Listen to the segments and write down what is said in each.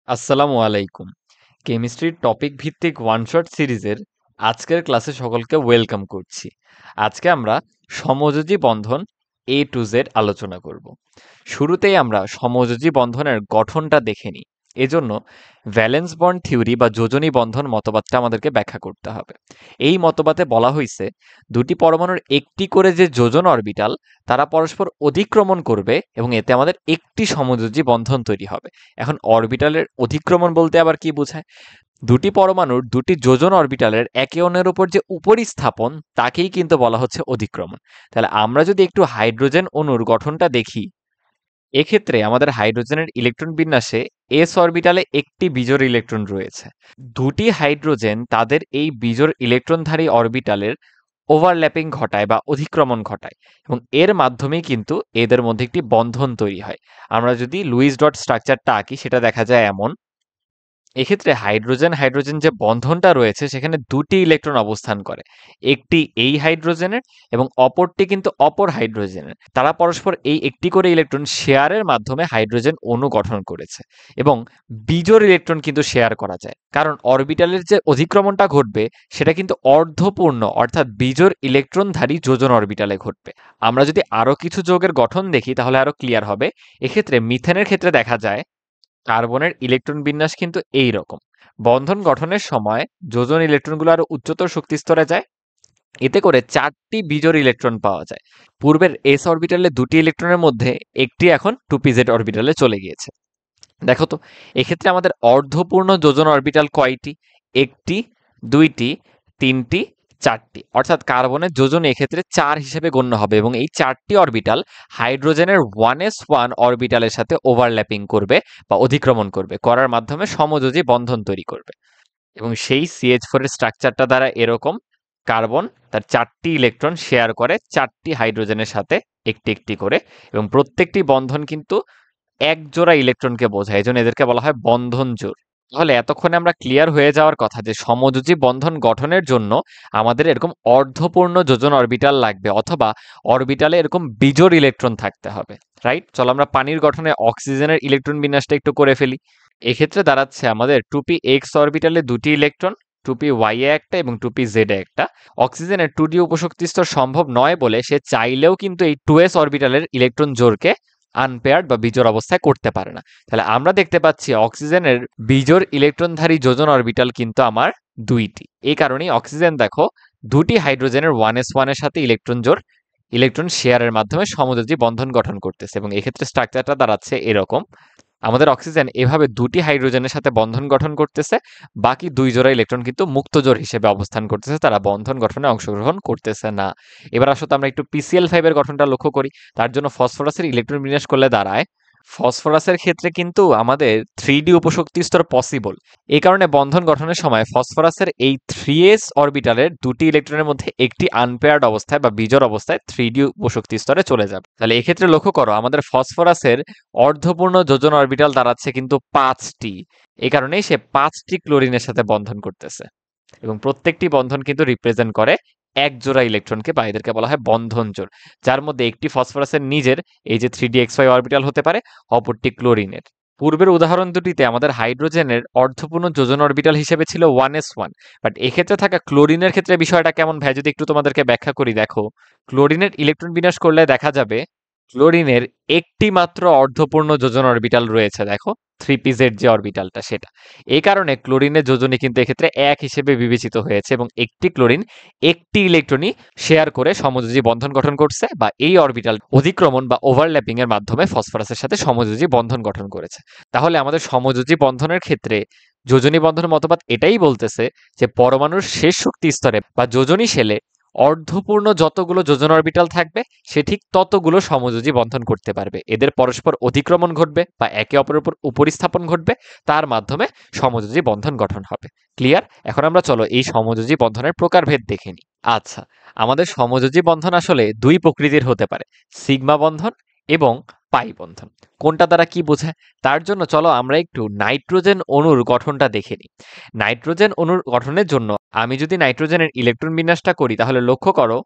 আসসালামু আলাইকুম। কেমিস্ট্রির টপিক ভিত্তিক ওয়ান শট সিরিজের আজকের ক্লাসে সকলকে ওয়েলকাম করছি। আজকে আমরা সমযোজী বন্ধন এ টু জেড আলোচনা করব। শুরুতেই আমরা সমযোজী বন্ধনের গঠনটা দেখে নিই। এজন্য ভ্যালেন্স বন্ড থিওরি বা যোজনী বন্ধন মতবাদটা আমাদেরকে ব্যাখ্যা করতে হবে। এই মতবাদে বলা হয়েছে দুটি পরমাণুর একটি করে যে যোজন অরবিটাল তারা পরস্পর অধিক্রমণ করবে এবং এতে আমাদের একটি সমযোজী বন্ধন তৈরি হবে। এখন অরবিটালের অধিক্রমণ বলতে আবার কি বোঝায়? দুটি পরমাণুর দুটি যোজন অরবিটালের একে অন্যের উপর যে উপরিস্থাপন তাকেই কিন্তু বলা হচ্ছে অধিক্রমণ। তাহলে আমরা যদি একটু হাইড্রোজেন অণুর গঠনটা দেখি, এক্ষেত্রে আমাদের হাইড্রোজেনের ইলেকট্রন বিন্যাসে এস অরবিটালে একটি বিজোড় ইলেকট্রন রয়েছে। দুটি হাইড্রোজেন তাদের এই বিজোড় ইলেকট্রনধারী অরবিটালের ওভারল্যাপিং ঘটায় বা অধিক্রমণ ঘটায় এবং এর মাধ্যমেই কিন্তু এদের মধ্যে একটি বন্ধন তৈরি হয়। আমরা যদি লুইস ডট স্ট্রাকচারটা আঁকি সেটা দেখা যায় এমন। এক্ষেত্রে হাইড্রোজেন হাইড্রোজেন যে বন্ধনটা রয়েছে সেখানে দুটি ইলেকট্রন অবস্থান করে, একটি এই হাইড্রোজেনের এবং অপরটি কিন্তু অপর হাইড্রোজেনের। তারা পরস্পর এই একটি করে ইলেকট্রন শেয়ারের মাধ্যমে হাইড্রোজেন অণু গঠন করেছে এবং বিজোড় ইলেকট্রন কিন্তু শেয়ার করা যায়, কারণ অরবিটালের যে অধিক্রমণটা ঘটবে সেটা কিন্তু অর্ধপূর্ণ অর্থাৎ বিজোড় ইলেকট্রনধারী যোজন অরবিটালে ঘটবে। আমরা যদি আরো কিছু যৌগের গঠন দেখি তাহলে আরো ক্লিয়ার হবে। এক্ষেত্রে মিথেনের ক্ষেত্রে দেখা যায় কার্বনের ইলেকট্রন বিন্যাস কিন্তু এই রকম। বন্ধন গঠনের সময় যোজন ইলেকট্রনগুলো আরো উচ্চতর শক্তি স্তরে যায়, এতে করে চারটি বিজোড় ইলেকট্রন পাওয়া যায়। পূর্বের এস অরবিটালে দুটি ইলেকট্রনের মধ্যে একটি এখন 2p-z অরবিটালে চলে গিয়েছে। দেখো তো, এক্ষেত্রে আমাদের অর্ধপূর্ণ যোজন অরবিটাল কয়টি? একটি, দুইটি, তিনটি, চারটি। অর্থাৎ কার্বনের যোজন এক্ষেত্রে 4 হিসেবে গণ্য হবে এবং এই চারটি অরবিটাল হাইড্রোজেনের 1s1 অরবিটালের সাথে ওভারল্যাপিং করবে বা অধিক্রমণ করবে, করার মাধ্যমে সমযোজী বন্ধন তৈরি করবে। এবং সেই CH4 এর স্ট্রাকচারটা দ্বারা এরকম। কার্বন তার 4টি ইলেকট্রন শেয়ার করে 4টি হাইড্রোজেনের সাথে একটি একটি করে, এবং প্রত্যেকটি বন্ধন কিন্তু এক জোড়া ইলেকট্রনকে বোঝায়, এজন্য এদেরকে বলা হয় বন্ধন জোড়। তাহলে এতক্ষণে আমরা ক্লিয়ার হয়ে যাওয়ার কথা যে সমযোজী বন্ধন গঠনের জন্য আমাদের এরকম অর্ধপূর্ণ যোজন অরবিটাল লাগবে, অথবা অরবিটালে এরকম বিজোড় ইলেকট্রন থাকতে হবে। রাইট? চলো আমরা পানির গঠনে অক্সিজেনের ইলেকট্রন বিন্যাসটা একটু করে ফেলি। এক্ষেত্রে দাঁড়াচ্ছে আমাদের 2p-x অরবিটালে দুটি ইলেকট্রন, 2p-y এ একটা এবং 2p-z এ একটা। অক্সিজেনের 2d উপশক্তি স্তর সম্ভব নয় বলে সে চাইলেও কিন্তু এই 2s অরবিটালের ইলেকট্রন জোড়কে আনপেয়ার্ড বা বিজোড় অবস্থায় করতে পারে না। তাহলে আমরা দেখতে পাচ্ছি অক্সিজেনের বিজোড় ইলেকট্রনধারী যোজন অরবিটাল কিন্তু আমার দুইটি। এই কারণেই অক্সিজেন দেখো দুটি হাইড্রোজেনের 1s1 এর সাথে ইলেকট্রন জোড় ইলেকট্রন শেয়ারের মাধ্যমে সমযোজী বন্ধন গঠন করতেছে এবং এক্ষেত্রে স্ট্রাকচারটা দাঁড়াচ্ছে এরকম। আমাদের অক্সিজেন এভাবে দুটি হাইড্রোজেনের সাথে বন্ধন গঠন করতেছে, বাকি দুই জোড়া ইলেকট্রন কিন্তু মুক্ত জোড় হিসেবে অবস্থান করতেছে, তারা বন্ধন গঠনে অংশগ্রহণ করতেছে না। এবার আসলে আমরা একটু PCl5 এর গঠনটা লক্ষ্য করি। তার জন্য ফসফরাসের ইলেকট্রন বিন্যাস করলে দাঁড়ায়, ফসফরাসের ক্ষেত্রে কিন্তু আমাদের 3d উপশক্তি স্তর পসিবল। এই কারণে বন্ধন গঠনের সময় ফসফরাসের এই 3s অরবিটালের দুটি ইলেকট্রনের মধ্যে একটি আনপেয়ার্ড অবস্থায় বা বিজোড় অবস্থায় 3d উপশক্তি স্তরে চলে যাবে। তাহলে এক্ষেত্রে লক্ষ্য করো আমাদের ফসফরাসের অর্ধপূর্ণ যোজন অরবিটাল দাঁড়াচ্ছে কিন্তু 5টি। এই কারণেই সে 5টি ক্লোরিনের সাথে বন্ধন করতেছে এবং প্রত্যেকটি বন্ধন কিন্তু রিপ্রেজেন্ট করে এক জোড়া ইলেকট্রনকে, বা এদেরকে বলা হয় বন্ধন জোড়, যার মধ্যে একটি ফসফরাসের নিজের এই যে 3d-xy অরবিটাল হতে পারে, অপরটি ক্লোরিনের। পূর্বের উদাহরণ দুটিতে আমাদের হাইড্রোজেনের অর্ধপূর্ণ যোজন অরবিটাল হিসেবে ছিল 1s1, বাট এক্ষেত্রে থাকা ক্লোরিনের ক্ষেত্রে বিষয়টা কেমন ভাই, যদি একটু তোমাদেরকে ব্যাখ্যা করি। দেখো, ক্লোরিনের ইলেকট্রন বিন্যাস করলে দেখা যাবে ক্লোরিনের একটি মাত্র অর্ধপূর্ণ যোজন অরবিটাল রয়েছে। দেখো, 3p-z যে অরবিটালটা সেটা। এই কারণে ক্লোরিনের যোজনী কিন্তু এক্ষেত্রে এক হিসেবে বিবেচিত হয়েছে এবং একটি ক্লোরিন একটি ইলেকট্রনই শেয়ার করে সমযোজী বন্ধন গঠন করছে, বা এই অরবিটাল অধিক্রমণ বা ওভারল্যাপিং এর মাধ্যমে ফসফরাসের সাথে সমযোজী বন্ধন গঠন করেছে। তাহলে আমাদের সমযোজী বন্ধনের ক্ষেত্রে যোজনী বন্ধন মতবাদ এটাই বলতেছে যে পরমাণুর শেষ শক্তি স্তরে বা যোজনী শেলে অর্ধপূর্ণ যতগুলো যোজন অরবিটাল থাকবে সে ঠিক ততগুলো সমযোজী বন্ধন করতে পারবে। এদের পরস্পর অধিক্রমণ ঘটবে বা একে অপরের উপর উপরিস্থাপন ঘটবে, তার মাধ্যমে সমযোজী বন্ধন গঠন হবে। ক্লিয়ার? এখন আমরা চলো এই সমযোজী বন্ধনের প্রকারভেদ দেখে নিই। আচ্ছা, আমাদের সমযোজী বন্ধন আসলে দুই প্রকৃতির হতে পারে, সিগমা বন্ধন এবং পাই বন্ধন। কোনটা দ্বারা কি বোঝায় তার জন্য চলো আমরা একটু নাইট্রোজেন অণুর গঠনটা দেখে নিই। নাইট্রোজেন অণুর গঠনের জন্য আমি যদি নাইট্রোজেনের ইলেকট্রন বিন্যাসটা করি তাহলে লক্ষ্য করো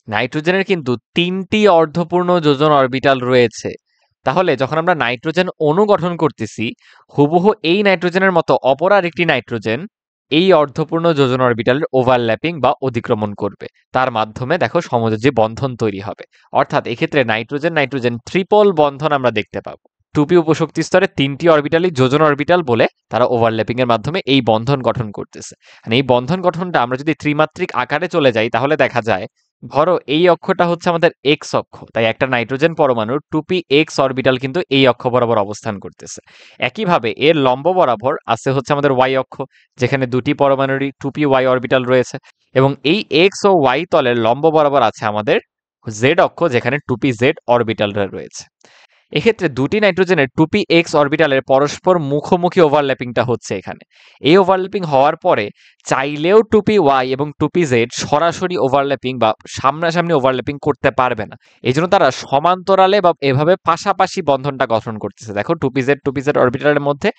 নাইট্রোজেনের কিন্তু 3টি অর্ধপূর্ণ যোজন অরবিটাল রয়েছে। তাহলে যখন আমরা নাইট্রোজেন অণু গঠন করতেছি, হুবহু এই নাইট্রোজেনের মতো অপর আরেকটি নাইট্রোজেন এই অর্ধপূর্ণ যোজন অরবিটালের ওভারল্যাপিং বা অতিক্রমণ করবে। তার মাধ্যমে দেখো সমযোজী বন্ধন তৈরি হবে। অর্থাৎ এক্ষেত্রে নাইট্রোজেন নাইট্রোজেন ট্রিপল বন্ধন আমরা দেখতে পাবো। 2p উপশক্তি স্তরে 3টি অরবিটালই যোজন অরবিটাল বলে তারা ওভারল্যাপিং এর মাধ্যমে এই বন্ধন গঠন করতেছে। আর এই বন্ধন গঠনটা আমরা যদি ত্রিমাত্রিক আকারে চলে যাই তাহলে দেখা যায়, ধরো এই অক্ষটা হচ্ছে আমাদের এক্স অক্ষ, তাই একটা নাইট্রোজেন পরমাণুর 2p এক্স অরবিটাল কিন্তু এই অক্ষ বরাবর অবস্থান করতেছে। একইভাবে এর লম্ব বরাবর আছে হচ্ছে আমাদের ওয়াই অক্ষ, যেখানে দুটি পরমাণুরই 2p ওয়াই অরবিটাল রয়েছে, এবং এই এক্স ও ওয়াই তলের লম্ব বরাবর আছে আমাদের জেড অক্ষ, যেখানে 2p জেড অরবিটালরা রয়েছে। এক্ষেত্রে দুটি নাইট্রোজেনের 2p এক্স অরবিটালের পরস্পর মুখোমুখি ওভারল্যাপিংটা হচ্ছে এখানে। এই ওভারল্যাপিং হওয়ার পরে চাইলেও 2p ওয়াই এবং 2p জেড সরাসরি ওভারল্যাপিং বা সামনাসামনি ওভারল্যাপিং করতে পারবে না। এই জন্য তারা সমান্তরালে বা এভাবে পাশাপাশি বন্ধনটা গঠন করতেছে। দেখো 2p জেড অরবিটালের মধ্যে,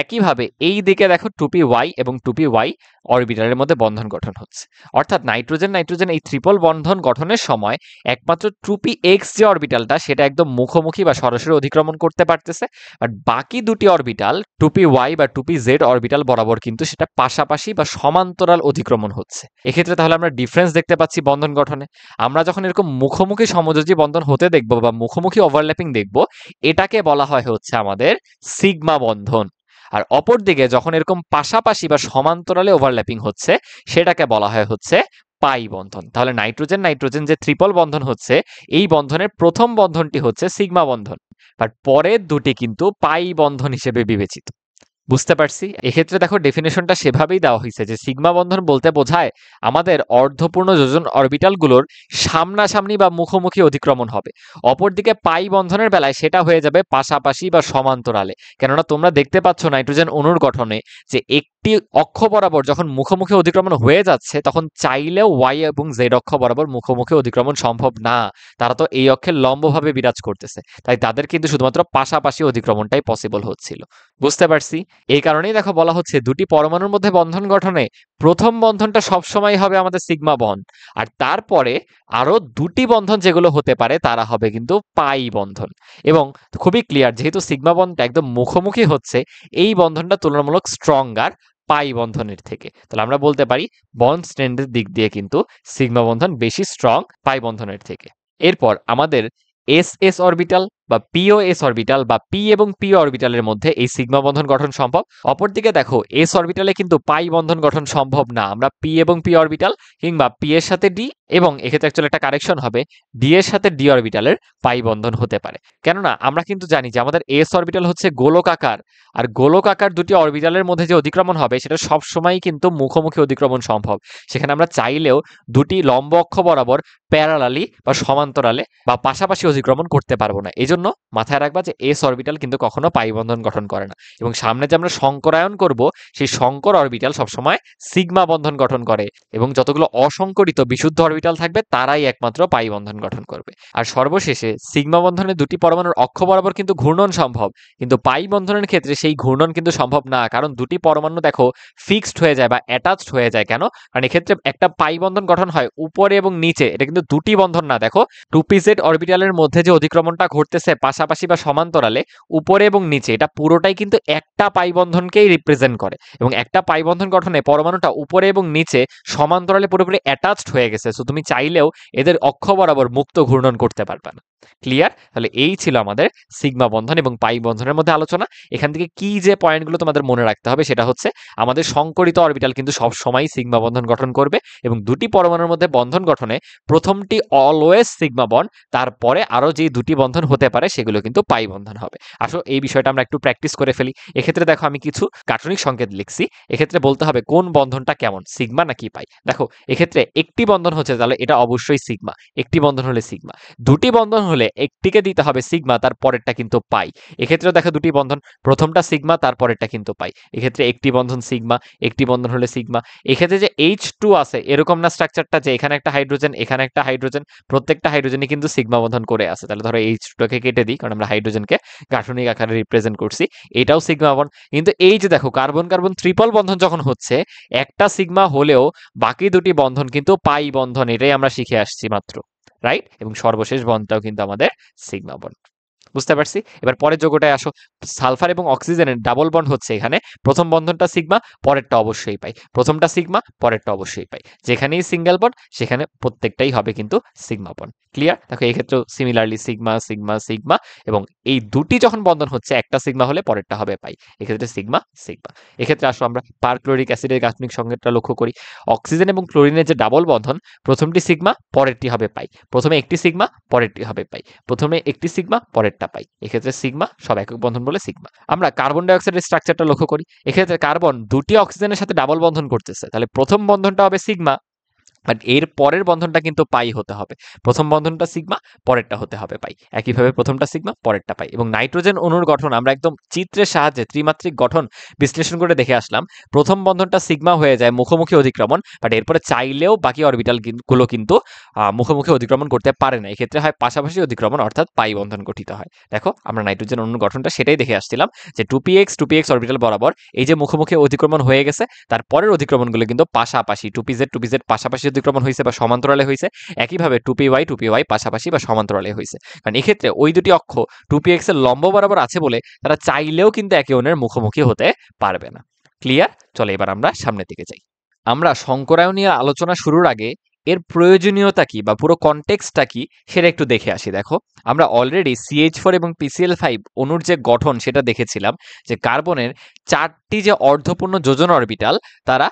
একইভাবে এই দিকে দেখো 2p ওয়াই এবং 2p ওয়াই অরবিটালের মধ্যে বন্ধন গঠন হচ্ছে। অর্থাৎ নাইট্রোজেন নাইট্রোজেন এই ট্রিপল বন্ধন গঠনের সময় একমাত্র 2p এক্স যে অরবিটালটা সেটা একদম মুখোমুখি বা সরাসরি অতিক্রমণ করতে পারতেছে, বাট বাকি দুটি অরবিটাল 2p ওয়াই বা 2p জেড অরবিটাল বরাবর কিন্তু সেটা পাশাপাশি বা সমান্তরাল অতিক্রমণ হচ্ছে। এক্ষেত্রে তাহলে আমরা ডিফারেন্স দেখতে পাচ্ছি বন্ধন গঠনে। আমরা যখন এরকম মুখোমুখি সমযোজী বন্ধন হতে দেখব বা মুখোমুখি ওভারল্যাপিং দেখব, এটাকে বলা হয় হচ্ছে আমাদের সিগমা বন্ধন। আর অপরদিকে যখন এরকম পাশাপাশি বা সমান্তরালে ওভারল্যাপিং হচ্ছে, সেটাকে বলা হয় হচ্ছে পাই বন্ধন। তাহলে নাইট্রোজেন নাইট্রোজেন যে ট্রিপল বন্ধন হচ্ছে, এই বন্ধনের প্রথম বন্ধনটি হচ্ছে সিগমা বন্ধন, বাট পরের দুটি কিন্তু পাই বন্ধন হিসেবে বিবেচিত। বুঝতে পারছি। এক্ষেত্রে দেখো ডেফিনেশনটা সেভাবেই দেওয়া হয়েছে যে সিগমা বন্ধন বলতে বোঝায় আমাদের অর্ধপূর্ণ যোজন অরবিটালগুলোর সামনাসামনি বা মুখোমুখি অতিক্রমণ হবে। অপরদিকে পাই বন্ধনের বেলায় সেটা হয়ে যাবে পাশাপাশি বা সমান্তরালে। কেননা তোমরা দেখতে পাচ্ছ নাইট্রোজেন অণুর গঠনে যে একটি অক্ষ বরাবর যখন মুখোমুখি অতিক্রমণ হয়ে যাচ্ছে, তখন চাইলেও ওয়াই এবং জেড অক্ষ বরাবর মুখোমুখি অতিক্রমণ সম্ভব না। তারা তো এই অক্ষের লম্বভাবে বিরাজ করতেছে, তাই তাদের কিন্তু শুধুমাত্র পাশাপাশি অতিক্রমণটাই পসিবল হচ্ছিল। বুঝতে পারছি। এই কারণেই দেখো বলা হচ্ছে দুটি পরমাণুর মধ্যে বন্ধন গঠনে প্রথম বন্ধনটা সবসময় হবে আমাদের সিগমা বন্ড, আর তারপরে আরো দুটি বন্ধন যেগুলো হতে পারে তারা হবে কিন্তু পাই বন্ধন। এবং খুবই ক্লিয়ার, যেহেতু সিগমা বন্ডটা একদম মুখোমুখি হচ্ছে, এই বন্ধনটা তুলনামূলক স্ট্রঙ্গার পাই বন্ধনের থেকে। তাহলে আমরা বলতে পারি বন্ড স্ট্রেন্থের দিক দিয়ে কিন্তু সিগমা বন্ধন বেশি স্ট্রং পাই বন্ধনের থেকে। এরপর আমাদের এস এস অরবিটাল বা পিওএস অরবিটাল বা পি এবং পি অরবিটালের মধ্যে এই সিগমা বন্ধন গঠন সম্ভব। অপরদিকে দেখো এস অরবিটালে কিন্তু পাই বন্ধন গঠন সম্ভব না। আমরা পি এবং পি অরবিটাল কিংবা পি এর সাথে ডি, এবং এক্ষেত্রে অ্যাকচুয়ালি একটা কারেকশন হবে, ডি এর সাথে ডি অরবিটালের পাই বন্ধন হতে পারে। কেননা আমরা কিন্তু জানি যে আমাদের এস অরবিটাল হচ্ছে গোলকাকার, আর গোলকাকার দুটি অরবিটালের মধ্যে যে অতিক্রমণ হবে সেটা সবসময় কিন্তু মুখোমুখি অতিক্রমণ সম্ভব। সেখানে আমরা চাইলেও দুটি লম্ব অক্ষ বরাবর প্যারালালি বা সমান্তরালে বা পাশাপাশি অতিক্রমণ করতে পারবো না। এই জন্য মাথায় রাখবা যে এস অরবিটাল কিন্তু কখনো পাই বন্ধন গঠন করে না, এবং সামনে যে আমরা সংকরায়ন করব সেই সংকর অরবিটাল সবসময় সিগমা বন্ধন গঠন করে, এবং যতগুলো অসংকরিত বিশুদ্ধ অরবিটাল থাকবে তারাই একমাত্র পাই বন্ধন গঠন করবে। আর সর্বশেষে সিগমা বন্ধনের দুটি পরমাণুর অক্ষ বরাবর কিন্তু ঘূর্ণন সম্ভব, কিন্তু পাই বন্ধনের ক্ষেত্রে সেই ঘূর্ণন কিন্তু সম্ভব না, কারণ দুটি পরমাণু দেখো ফিক্সড হয়ে যায় বা অ্যাটাচড হয়ে যায়। কেন? কারণ এক্ষেত্রে একটা পাই বন্ধন গঠন হয় উপরে এবং নিচে, এটা কিন্তু দুটি বন্ধন না। দেখো 2pz অরবিটালের মধ্যে যে অতিক্রমণটা ঘটতেছে পাশাপাশি বা সমান্তরালে উপরে এবং নিচে, এটা পুরোটাই কিন্তু একটা পাই বন্ধনকেই রিপ্রেজেন্ট করে, এবং একটা পাই বন্ধন গঠনে পরমাণুটা উপরে এবং নিচে সমান্তরালে পুরোপুরি অ্যাটাচড হয়ে গেছে। সো তুমি চাইলেও এদের অক্ষ বরাবর মুক্ত ঘূর্ণন করতে পারবে না। ক্লিয়ার? তাহলে এই ছিল আমাদের সিগমা বন্ধন এবং পাই বন্ধনের মধ্যে আলোচনা। এখান থেকে কি যে পয়েন্টগুলো তোমাদের মনে রাখতে হবে সেটা হচ্ছে আমাদের সংকরিত অরবিটাল কিন্তু সব সময় সিগমা বন্ধন গঠন করবে, এবং দুটি পরমাণুর মধ্যে বন্ধন গঠনে প্রথমটি অলওয়েজ সিগমা বন্ড, তারপরে আরো যে দুটি বন্ধন হতে পারে সেগুলো কিন্তু পাই বন্ধন হবে। আসো এই বিষয়টা আমরা একটু প্র্যাকটিস করে ফেলি। এক্ষেত্রে দেখো আমি কিছু কার্টুনিক সংকেত লিখছি। এক্ষেত্রে বলতে হবে কোন বন্ধনটা কেমন, সিগমা নাকি পাই। দেখো এক্ষেত্রে একটি বন্ধন হচ্ছে, তাহলে এটা অবশ্যই সিগমা। একটি বন্ধন হলে সিগমা। দুটি বন্ধন হলে একটিকে দিতে হবে সিগমা, তার পরেরটা কিন্তু পাই। এক্ষেত্রে দেখো দুটি বন্ধন, প্রথমটা সিগমা তার পরেরটা কিন্তু পাই। এক্ষেত্রে একটি বন্ধন সিগমা, একটি বন্ধন হলে সিগমা। এক্ষেত্রে যে H2 আছে এরকম না স্ট্রাকচারটা, যে এখানে একটা হাইড্রোজেন এখানে একটা হাইড্রোজেন, প্রত্যেকটা হাইড্রোজেনই কিন্তু সিগমা বন্ধন করে আছে। তাহলে ধরো H2কে কেটে দিই, কারণ আমরা হাইড্রোজেনকে গাঠনিক আকারে রিপ্রেজেন্ট করছি, এটাও সিগমা বন্ধন। কিন্তু এই যে দেখো কার্বন কার্বন ট্রিপল বন্ধন যখন হচ্ছে, একটা সিগমা হলেও বাকি দুটি বন্ধন কিন্তু পাই বন্ধন, এটাই আমরা শিখে আসছি মাত্র, রাইট? এবং সর্বশেষ বন্ধটাও কিন্তু আমাদের সিগমা বন্ড। বুঝতে পারছি? এবার পরের যৌগটায় আসো। সালফার এবং অক্সিজেনের ডাবল বন্ড হচ্ছে এখানে। প্রথম বন্ধনটা সিগমা, পরেরটা অবশ্যই পাই। প্রথমটা সিগমা, পরেরটা অবশ্যই পাই। যেখানেই সিঙ্গেল বন্ড সেখানে প্রত্যেকটাই হবে কিন্তু সিগমা বন্ড। ক্লিয়ার? দেখো এই ক্ষেত্রেও সিমিলারলি সিগমা সিগমা সিগমা, এবং এই দুটি যখন বন্ধন হচ্ছে একটা সিগমা হলে পরেরটা হবে পাই। এক্ষেত্রে সিগমা সিগমা। এক্ষেত্রে আসো আমরা পারক্লোরিক অ্যাসিডের গাঠনিক সংকেতটা লক্ষ্য করি। অক্সিজেন এবং ক্লোরিনের যে ডাবল বন্ধন, প্রথমটি সিগমা, পরেরটি হবে পাই। প্রথমে একটি সিগমা, পরেরটি হবে পাই। প্রথমে একটি সিগমা, পরেরটা পাই। এক্ষেত্রে সিগমা সব একক বন্ধন বলে সিগমা। আমরা কার্বন ডাই অক্সাইডের স্ট্রাকচারটা লক্ষ্য করি। এক্ষেত্রে কার্বন দুটি অক্সিজেনের সাথে ডাবল বন্ধন করতেছে, তাহলে প্রথম বন্ধনটা হবে সিগমা, বাট এর পরের বন্ধনটা কিন্তু পাই হতে হবে। প্রথম বন্ধনটা সিগমা, পরেরটা হতে হবে পাই। একইভাবে প্রথমটা সিগমা, পরেরটা পাই। এবং নাইট্রোজেন অণুর গঠন আমরা একদম চিত্রের সাহায্যে ত্রিমাত্রিক গঠন বিশ্লেষণ করে দেখে আসলাম। প্রথম বন্ধনটা সিগমা হয়ে যায় মুখোমুখি অধিক্রমণ, বাট এরপরে চাইলেও বাকি অরবিটাল গুলো কিন্তু মুখোমুখি অধিক্রমণ করতে পারে না। এক্ষেত্রে হয় পাশাপাশি অধিক্রমণ, অর্থাৎ পাই বন্ধন গঠিত হয়। দেখো আমরা নাইট্রোজেন অণুর গঠনটা সেটাই দেখে আসছিলাম, যে 2px অরবিটাল বরাবর এই যে মুখোমুখি অধিক্রমণ হয়ে গেছে, তারপরের অধিক্রমণগুলো কিন্তু পাশাপাশি 2pz পাশাপাশি অতিক্রমণ হয়েছে বা সমান্তরালে হয়েছে। একইভাবে 2py পাশাপাশি বা সমান্তরালে হয়েছে। কারণ এক্ষেত্রে ওই দুটি অক্ষ 2px এর লম্ব বরাবর আছে বলে তারা চাইলেও কিন্তু একে অন্যের মুখোমুখি হতে পারবে না। ক্লিয়ার? চলো এবার আমরা সামনের দিকে যাই। আমরা সংকরায়ন নিয়ে আলোচনা শুরুর আগে এর প্রয়োজনীয়তা কি বা পুরো কনটেক্সটটা কি সেটা একটু দেখে আসি। দেখো আমরা অলরেডি CH4 এবং PCl5 অণুর যে গঠন সেটা দেখেছিলাম, যে কার্বনের চারটি যে অর্ধপূর্ণ যোজন অরবিটাল, তারা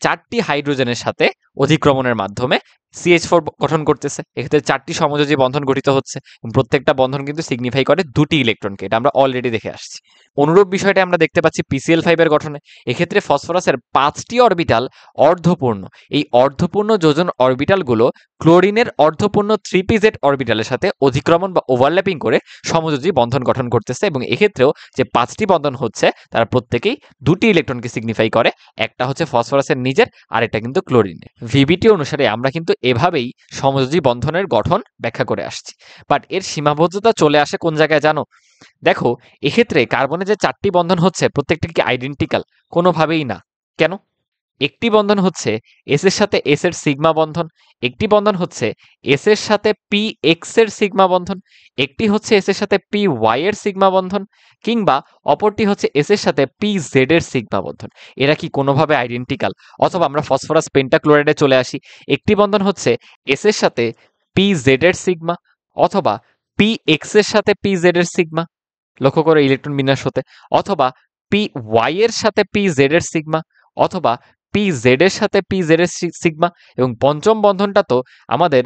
চারটি হাইড্রোজেনের সাথে অধিক্রমণের মাধ্যমে CH4 গঠন করতেছে। এক্ষেত্রে চারটি সমযোজী বন্ধন গঠিত হচ্ছে, প্রত্যেকটা বন্ধন কিন্তু সিগনিফাই করে দুটি ইলেকট্রনকে। এটা আমরা অলরেডি দেখে আসছি। অনুরূপ বিষয়টা আমরা দেখতে পাচ্ছি PCl5 এর গঠনে। এক্ষেত্রে ফসফরাসের 5টি অরবিটাল অর্ধপূর্ণ। এই অর্ধপূর্ণ যোজন অরবিটালগুলো ক্লোরিনের অর্ধপূর্ণ 3pz অরবিটালের সাথে অধিক্রমণ বা ওভারল্যাপিং করে সমযোজী বন্ধন গঠন করতেছে, এবং এক্ষেত্রেও যে 5টি বন্ধন হচ্ছে তারা প্রত্যেকেই দুটি ইলেকট্রনকে সিগনিফাই করে। একটা হচ্ছে ফসফরাসের নিজের, আর একটা কিন্তু ক্লোরিনের। VBT অনুসারে আমরা কিন্তু এভাবেই সমযোজী বন্ধনের গঠন ব্যাখ্যা করে আসছি। বাট এর সীমাবদ্ধতা চলে আসে কোন জায়গায় জানো? দেখো এক্ষেত্রে কার্বনে যে চারটি বন্ধন হচ্ছে প্রত্যেকটা কি আইডেন্টিক্যাল? কোনোভাবেই না। কেন? একটি বন্ধন হচ্ছে এস এর সাথে এস এর সিগমা বন্ধন, একটি বন্ধন হচ্ছে এস এর সাথে পি এক্স এর সিগমা বন্ধন, একটি হচ্ছে এস এর সাথে পি ওয়াই এর সিগমা বন্ধন, কিংবা অপরটি হচ্ছে এস এর সাথে পি জেড এর সিগমা বন্ধন। এরা কি কোনোভাবে আইডেন্টিক্যাল? অথবা আমরা ফসফরাস পেন্টাক্লোরাইডে চলে আসি। একটি বন্ধন হচ্ছে এস এর সাথে পি জেড এর সিগমা, অথবা পি এক্স এর সাথে পি জেড এর সিগমা, লক্ষ্য করে ইলেকট্রন বিন্যাস হতে, অথবা পি ওয়াই এর সাথে পি জেড এর সিগমা, অথবা পি জেড এর সাথে পি জেড এর সিগমা, এবং পঞ্চম বন্ধনটা তো আমাদের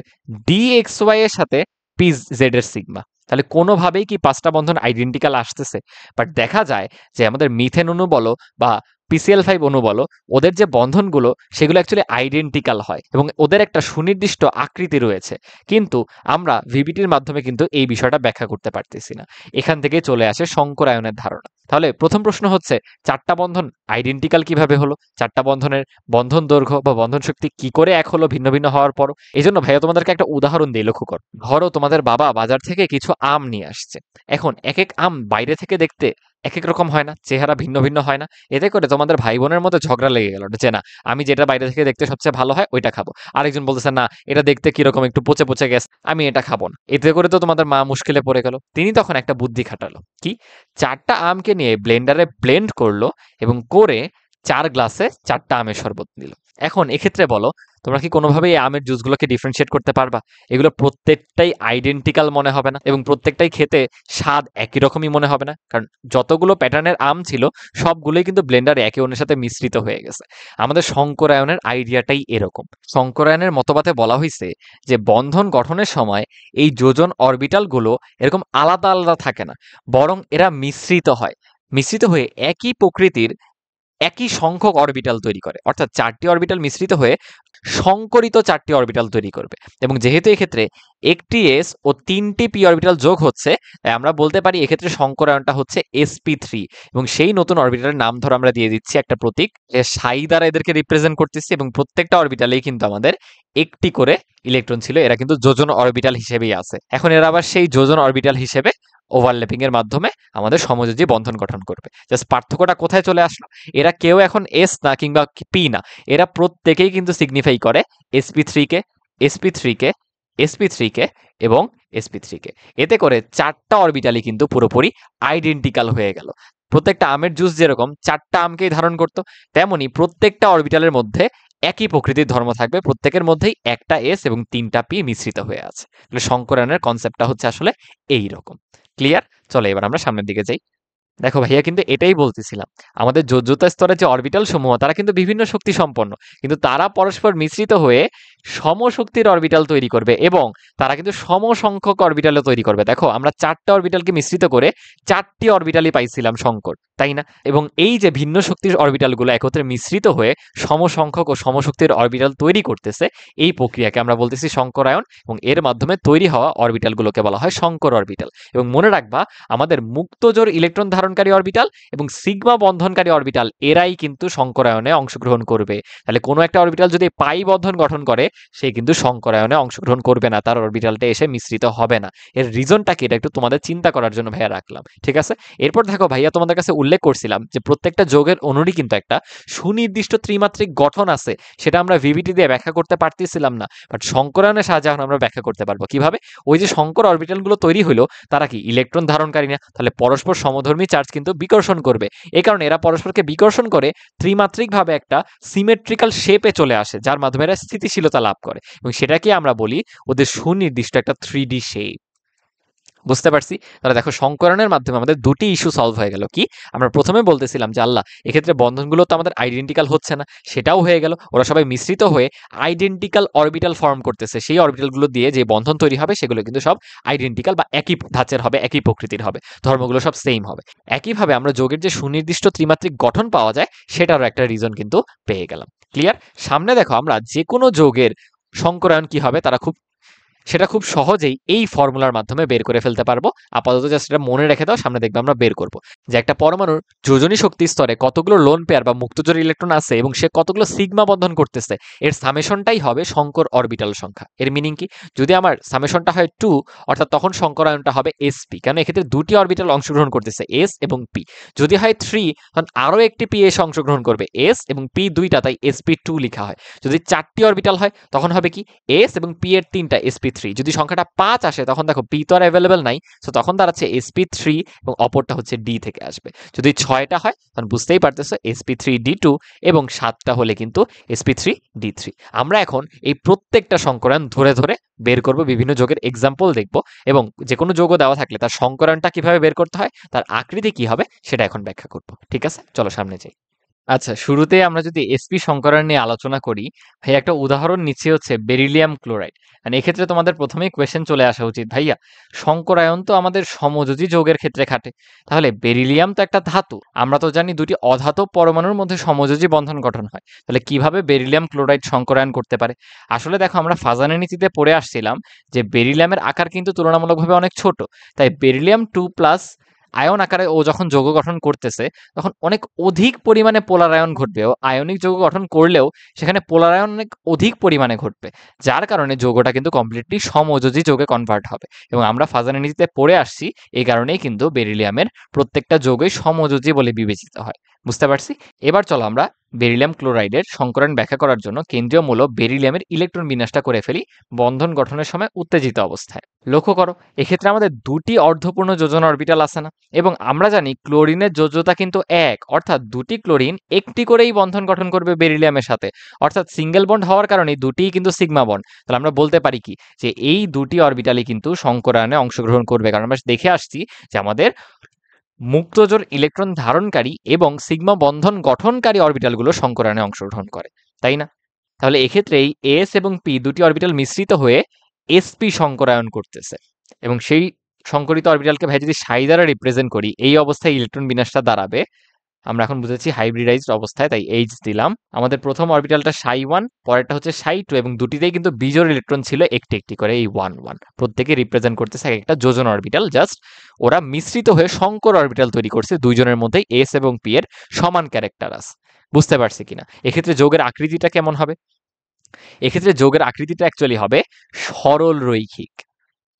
DXY এর সাথে পি জেড এর সিগমা। তাহলে কোনোভাবেই কি 5টা বন্ধন আইডেন্টিক্যাল আসতেছে? বাট দেখা যায় যে আমাদের মিথেন অণু বলো বা PCl5 অণু বলো, ওদের যে বন্ধনগুলো সেগুলো অ্যাকচুয়ালি আইডেন্টিক্যাল হয় এবং ওদের একটা সুনির্দিষ্ট আকৃতি রয়েছে, কিন্তু আমরা VBTর মাধ্যমে কিন্তু এই বিষয়টা ব্যাখ্যা করতে পারতেছি না। এখান থেকে চলে আসে সংকরায়নের ধারণা। তাহলে প্রথম প্রশ্ন হচ্ছে, চারটা বন্ধন আইডেন্টিক্যাল কিভাবে হলো? চারটা বন্ধনের বন্ধন দৈর্ঘ্য বা বন্ধন শক্তি কি করে এক হলো ভিন্ন ভিন্ন হওয়ার পরও? এই জন্য ভাইয়া তোমাদেরকে একটা উদাহরণ দিয়ে লক্ষ্য কর। ধরো তোমাদের বাবা বাজার থেকে কিছু আম নিয়ে আসছে। এখন এক এক আম বাইরে থেকে দেখতে এক এক রকম হয় না, চেহারা ভিন্ন ভিন্ন হয় না। এতে করে তোমাদের ভাই বোনের মধ্যে ঝগড়া লেগে গেল, যে না আমি যেটা বাইরে থেকে দেখতে সবচেয়ে ভালো হয় ওইটা খাবো, আরেকজন বলতেছে না এটা দেখতে কিরকম একটু পচে পচে গেছে, আমি এটা খাবো না। এতে করে তো তোমাদের মা মুশকিলে পড়ে গেল। তিনি তখন একটা বুদ্ধি খাটালো, কি? চারটা আমকে নিয়ে ব্লেন্ডারে ব্লেন্ড করলো এবং করে 4 গ্লাসে 4টা আমের শরবত দিল। এখন এক্ষেত্রে বলো তোমরা কি কোনোভাবেই এই আমের জুসগুলোকে ডিফারেন্সিয়েট করতে পারবা? এগুলো প্রত্যেকটাই আইডেন্টিক্যাল মনে হবে না, এবং প্রত্যেকটাই খেতে স্বাদ একই রকমই মনে হবে না, কারণ যতগুলো প্যাটার্নের আম ছিল সবগুলোই কিন্তু ব্লেন্ডারে একে অন্যের সাথে মিশ্রিত হয়ে গেছে। আমাদের সংকরায়নের আইডিয়াটাই এরকম। সংকরায়নের মতবাদে বলা হয়েছে যে বন্ধন গঠনের সময় এই যোজন অরবিটালগুলো এরকম আলাদা আলাদা থাকে না, বরং এরা মিশ্রিত হয়। মিশ্রিত হয়ে একই প্রকৃতির একই সংখ্যক অরবিটাল তৈরি করে, অর্থাৎ 4টি অরবিটাল মিশ্রিত হয়ে সংকরিত 4টি অরবিটাল তৈরি করবে। এবং যেহেতু এক্ষেত্রে একটি এস ও 3টি পি অরবিটাল যোগ হচ্ছে, তাই আমরা বলতে পারি এক্ষেত্রে সংকরায়নটা হচ্ছে sp3। এবং সেই নতুন অরবিটালের নাম ধরে আমরা দিয়ে দিচ্ছি একটা প্রতীক, যে সাই দ্বারা এদেরকে রিপ্রেজেন্ট করতেছি, এবং প্রত্যেকটা অরবিটালেই কিন্তু আমাদের একটি করে ইলেকট্রন ছিল। এরা কিন্তু যোজন অরবিটাল হিসেবেই আছে। এখন এরা আবার সেই যোজন অরবিটাল হিসেবে ওভারল্যাপিং এর মাধ্যমে আমাদের সমযোজী বন্ধন গঠন করবে। জাস্ট পার্থক্যটা কোথায় চলে আসলো? এরা কেউ এখন এস না কিংবা পি না, এরা প্রত্যেকেই কিন্তু সিগনিফাই করে sp3 কে, sp3 কে, sp3 কে এবং sp3 কে। এতে করে 4টা অরবিটালই কিন্তু পুরোপুরি আইডেন্টিক্যাল হয়ে গেল। প্রত্যেকটা আমের জুস যেরকম 4টা আমকেই ধারণ করত, তেমনি প্রত্যেকটা অরবিটালের মধ্যে একই প্রকৃতির ধর্ম থাকবে, প্রত্যেকের মধ্যেই একটা s এবং 3টা p মিশ্রিত হয়ে আছে। তাহলে সংকরায়নের কনসেপ্টটা হচ্ছে আসলে এই রকম। ক্লিয়ার? চলো এবার আমরা সামনের দিকে যাই। দেখো ভাইয়া, কিন্তু এটাই বলতেছিলাম, আমাদের যোজ্যতা স্তরের যে অরবিটাল সমূহ তারা কিন্তু বিভিন্ন শক্তি সম্পন্ন, কিন্তু তারা পরস্পর মিশ্রিত হয়ে সমশক্তির অরবিটাল তৈরি করবে এবং তারা কিন্তু সমসংখ্যক অরবিটালও তৈরি করবে। দেখো আমরা 4টা অরবিটালকে মিশ্রিত করে 4টি অরবিটালই পাইছিলাম সংকর, তাই না? এবং এই যে ভিন্ন শক্তির অরবিটালগুলো একত্রে মিশ্রিত হয়ে সমসংখ্যক ও সমশক্তির অরবিটাল তৈরি করতেছে, এই প্রক্রিয়াকে আমরা বলতেছি সংকরায়ন, এবং এর মাধ্যমে তৈরি হওয়া অরবিটালগুলোকে বলা হয় সংকর অরবিটাল। এবং মনে রাখবা, আমাদের মুক্তজোড় ইলেকট্রন ধারণকারী অরবিটাল এবং সিগমা বন্ধনকারী অরবিটাল এরাই কিন্তু সংকরায়নে অংশগ্রহণ করবে। তাহলে কোনো একটা অরবিটাল যদি পাই বন্ধন গঠন করে, সে কিন্তু সংকরায়নে অংশগ্রহণ করবে না, তার অরবিটালটা এসে মিশ্রিত হবে না। এর রিজনটা কি, এটা একটু তোমাদের চিন্তা করার জন্য ভাইয়া রাখলাম, ঠিক আছে? এরপর দেখো ভাইয়া, তোমাদের কাছে উল্লেখ করছিলাম যে প্রত্যেকটা যৌগের অণুরই কিন্তু একটা সুনির্দিষ্ট ত্রিমাত্রিক গঠন আছে, সেটা আমরা ভিভিটি দিয়ে ব্যাখ্যা করতে পারতেছিলাম না, বাট সংকরায়নের সাহায্যে এখন আমরা ব্যাখ্যা করতে পারবো। কিভাবে? ওই যে সংকর অরবিটালগুলো তৈরি হলো, তারা কি ইলেকট্রন ধারণকারী না, তাহলে পরস্পর সমধর্মী চার্জ কিন্তু বিকর্ষণ করবে। এই কারণে এরা পরস্পরকে বিকর্ষণ করে ত্রিমাত্রিকভাবে একটা সিমেট্রিক্যাল শেপে চলে আসে, যার মাধ্যমে এরা স্থিতিশীলতা লাভ করে, এবং সেটাকে আমরা বলি ওদের সুনির্দিষ্ট একটা 3D শেপ। বুঝতে পারছি? তাহলে দেখো, সংকরণের মাধ্যমে আমাদের দুটি ইস্যু সলভ হয়ে গেল। কি? আমরা প্রথমে বলতেছিলাম যে আল্লাহ, এক্ষেত্রে বন্ধনগুলো তো আমাদের আইডেন্টিক্যাল হচ্ছে না, সেটাও হয়ে গেল। ওরা সবাই মিশ্রিত হয়ে আইডেন্টিক্যাল অরবিটাল ফর্ম করতেছে, সেই অরবিটালগুলো দিয়ে যে বন্ধন তৈরি হবে সেগুলো কিন্তু সব আইডেন্টিক্যাল বা একই ধাঁচের হবে, একই প্রকৃতির হবে, ধর্মগুলো সব সেম হবে। একইভাবে আমরা যোগের যে সুনির্দিষ্ট ত্রিমাত্রিক গঠন পাওয়া যায়, সেটারও একটা রিজন কিন্তু পেয়ে গেলাম। ক্লিয়ার? সামনে দেখো, আমরা যে কোনো যোগের সংকরায়ন কি হবে সেটা খুব সহজেই এই ফর্মুলার মাধ্যমে বের করে ফেলতে পারবো। আপাতত জাস্ট এটা মনে রেখে দাও, সামনে দেখবে আমরা বের করব যে একটা পরমাণুর যোজনী শক্তি স্তরে কতগুলো লোন পেয়ার বা মুক্তজোড় ইলেকট্রন আছে এবং সে কতগুলো সিগমা বন্ধন করতেছে, এর সামেশনটাই হবে সংকর অরবিটাল সংখ্যা। এর মিনিং কি? যদি আমার সামেশনটা হয় 2, অর্থাৎ তখন সংকরায়নটা হবে sp, কারণ এক্ষেত্রে দুটি অরবিটাল অংশগ্রহণ করতেছে, s এবং p। যদি হয় 3, তখন আরো একটি p এসে অংশগ্রহণ করবে, s এবং p দুইটা, তাই sp2 লেখা হয়। যদি 4টি অরবিটাল হয়, তখন হবে কি s এবং p এর 3টা sp3। যদি সংখ্যাটা 5 আসে, তখন দেখো p তো আর অ্যাভেলেবেল নাই, সো তখন দাঁড়াচ্ছে sp3 এবং অপরটা হচ্ছে d থেকে আসবে। যদি 6টা হয়, তখন বুঝতেই পারতেছো sp3d2, এবং 7টা হলে কিন্তু sp3d3। আমরা এখন এই প্রত্যেকটা সংকরায়ন ধরে ধরে বের করব, বিভিন্ন যোগের এক্সাম্পল দেখব, এবং যে কোনো যোগ দেওয়া থাকলে তার সংকরায়নটা কিভাবে বের করতে হয়, তার আকৃতি কি হবে, সেটা এখন ব্যাখ্যা করব। ঠিক আছে, চলো সামনে যাই। আচ্ছা, শুরুতে আমরা যদি এসপি সংকরণ নিয়ে আলোচনা করি, ভাই একটা উদাহরণ নিচ্ছি হচ্ছে বেরিলিয়াম ক্লোরাইড। মানে এক্ষেত্রে তোমাদের প্রথমেই কোয়েশ্চেন চলে আসা উচিত, ভাইয়া সংকরায়ন তো আমাদের সমযোজী যৌগের ক্ষেত্রে খাটে, তাহলে বেরিলিয়াম তো একটা ধাতু, আমরা তো জানি দুটি অধাতব পরমাণুর মধ্যে সমযোজী বন্ধন গঠন হয়, তাহলে কিভাবে বেরিলিয়াম ক্লোরাইড সংকরায়ন করতে পারে? আসলে দেখো, আমরা ফাজানের নীতিতে পড়ে আসছিলাম যে বেরিলিয়ামের আকার কিন্তু তুলনামূলকভাবে অনেক ছোট, তাই বেরিলিয়াম 2+ আয়ন আকারে ও যখন যৌগ গঠন করতেছে, তখন অনেক অধিক পরিমাণে পোলারায়ন ঘটবে, ও আয়নিক যৌগ গঠন করলেও সেখানে পোলারায়ন অনেক অধিক পরিমাণে ঘটবে, যার কারণে যৌগটা কিন্তু কমপ্লিটলি সমযোজী যৌগে কনভার্ট হবে। এবং আমরা ফাজানের নীতিতে পড়ে আসছি, এই কারণেই কিন্তু বেরিলিয়ামের প্রত্যেকটা যৌগই সমযোজী বলে বিবেচিত হয়। বুঝতে পারছি? এবার চলো আমরা বেরিলিয়াম ক্লোরাইডের সংকরণ ব্যাখ্যা করার জন্য কেন্দ্রীয় মূল বেরিলিয়ামের ইলেকট্রন বিন্যাসটা করে ফেলি বন্ধন গঠনের সময় উত্তেজিত অবস্থায়। লক্ষ্য করো, এক্ষেত্রে আমাদের দুটি অর্ধপূর্ণ যোজন অরবিটাল আছে না, এবং আমরা জানি ক্লোরিনের যোজ্যতা কিন্তু 1, অর্থাৎ দুটি ক্লোরিন একটি করেই বন্ধন গঠন করবে বেরিলিয়ামের সাথে, অর্থাৎ সিঙ্গেল বন্ড হওয়ার কারণে দুটিই কিন্তু সিগমা বন্ড। তাহলে আমরা বলতে পারি কি, যে এই দুটি অরবিটালই কিন্তু সংকরায়নে অংশগ্রহণ করবে, কারণ আমরা দেখে আসছি যে আমাদের মুক্তজোড় ইলেকট্রন ধারণকারী এবং সিগমা বন্ধন গঠনকারী অরবিটালগুলো সংকরায়নে অংশগ্রহণ করে, তাই না? তাহলে এক্ষেত্রে এই এস এবং পি দুটি অরবিটাল মিশ্রিত হয়ে এসপি সংকরায়ন করতেছে, এবং সেই সংকরিত অরবিটালকে ভাই যদি সাই দ্বারা রিপ্রেজেন্ট করি, এই অবস্থায় ইলেকট্রন বিন্যাসটা দাঁড়াবে, আমরা এখন বুঝেছি হাইব্রিডাইজড অবস্থায়, তাই এইচ দিলাম। আমাদের প্রথম অরবিটালটা সাই 1, পরেরটা হচ্ছে সাই 2, এবং দুটিতেই কিন্তু বিজোড় ইলেকট্রন ছিল একটি একটি করে, এই 1 1 প্রত্যেকে রিপ্রেজেন্ট করতেছে একটা যোজন অরবিটাল। জাস্ট ওরা মিশ্রিত হয়ে সংকর অরবিটাল তৈরি করছে, দুইজনের মধ্যেই এস এবং পি এর সমান ক্যারেক্টার আছে। বুঝতে পারছি কিনা? এক্ষেত্রে যোগের আকৃতিটা কেমন হবে? এক্ষেত্রে যোগের আকৃতিটা অ্যাকচুয়ালি হবে সরল রৈখিক।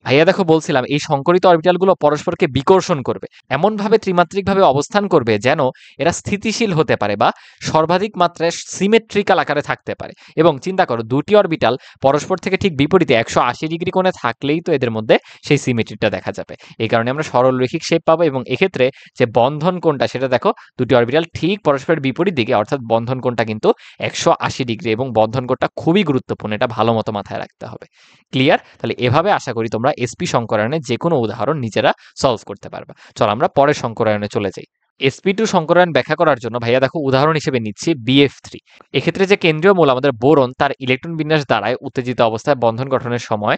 ভাইয়া দেখো বলছিলাম এই সংকরিত অরবিটালগুলো পরস্পরকে বিকর্ষণ করবে, এমনভাবে ত্রিমাত্রিকভাবে অবস্থান করবে যেন এরা স্থিতিশীল হতে পারে বা সর্বাধিক মাত্রায় সিমেট্রিক্যাল আকারে থাকতে পারে। এবং চিন্তা করো, দুটি অরবিটাল পরস্পর থেকে ঠিক বিপরীতে 180 ডিগ্রি কোণে থাকলেই তো এদের মধ্যে সেই সিমেট্রিটা দেখা যাবে। এই কারণে আমরা সরলরৈখিক শেপ পাবো, এবং এক্ষেত্রে যে বন্ধন কোণটা সেটা দেখো, দুটি অরবিটাল ঠিক পরস্পরের বিপরীত দিকে, অর্থাৎ বন্ধন কোণটা কিন্তু 180 ডিগ্রি, এবং বন্ধন কোণটা খুবই গুরুত্বপূর্ণ, এটা ভালো মতো মাথায় রাখতে হবে। ক্লিয়ার? তাহলে এভাবে আশা করি তোমরা এসপি সংকরায়নের যে কোনো উদাহরণ নিজেরা সলভ করতে পারবা। চলো আমরা পরের সংকরায়নে চলে যাই। sp2 সংকরায়ন ব্যাখ্যা করার জন্য ভাইয়া দেখো উদাহরণ হিসেবে নিচ্ছি BF3। এক্ষেত্রে যে কেন্দ্রীয় মূল আমাদের বোরন, তার ইলেকট্রন বিন্যাস দ্বারায় উত্তেজিত অবস্থায় বন্ধন গঠনের সময়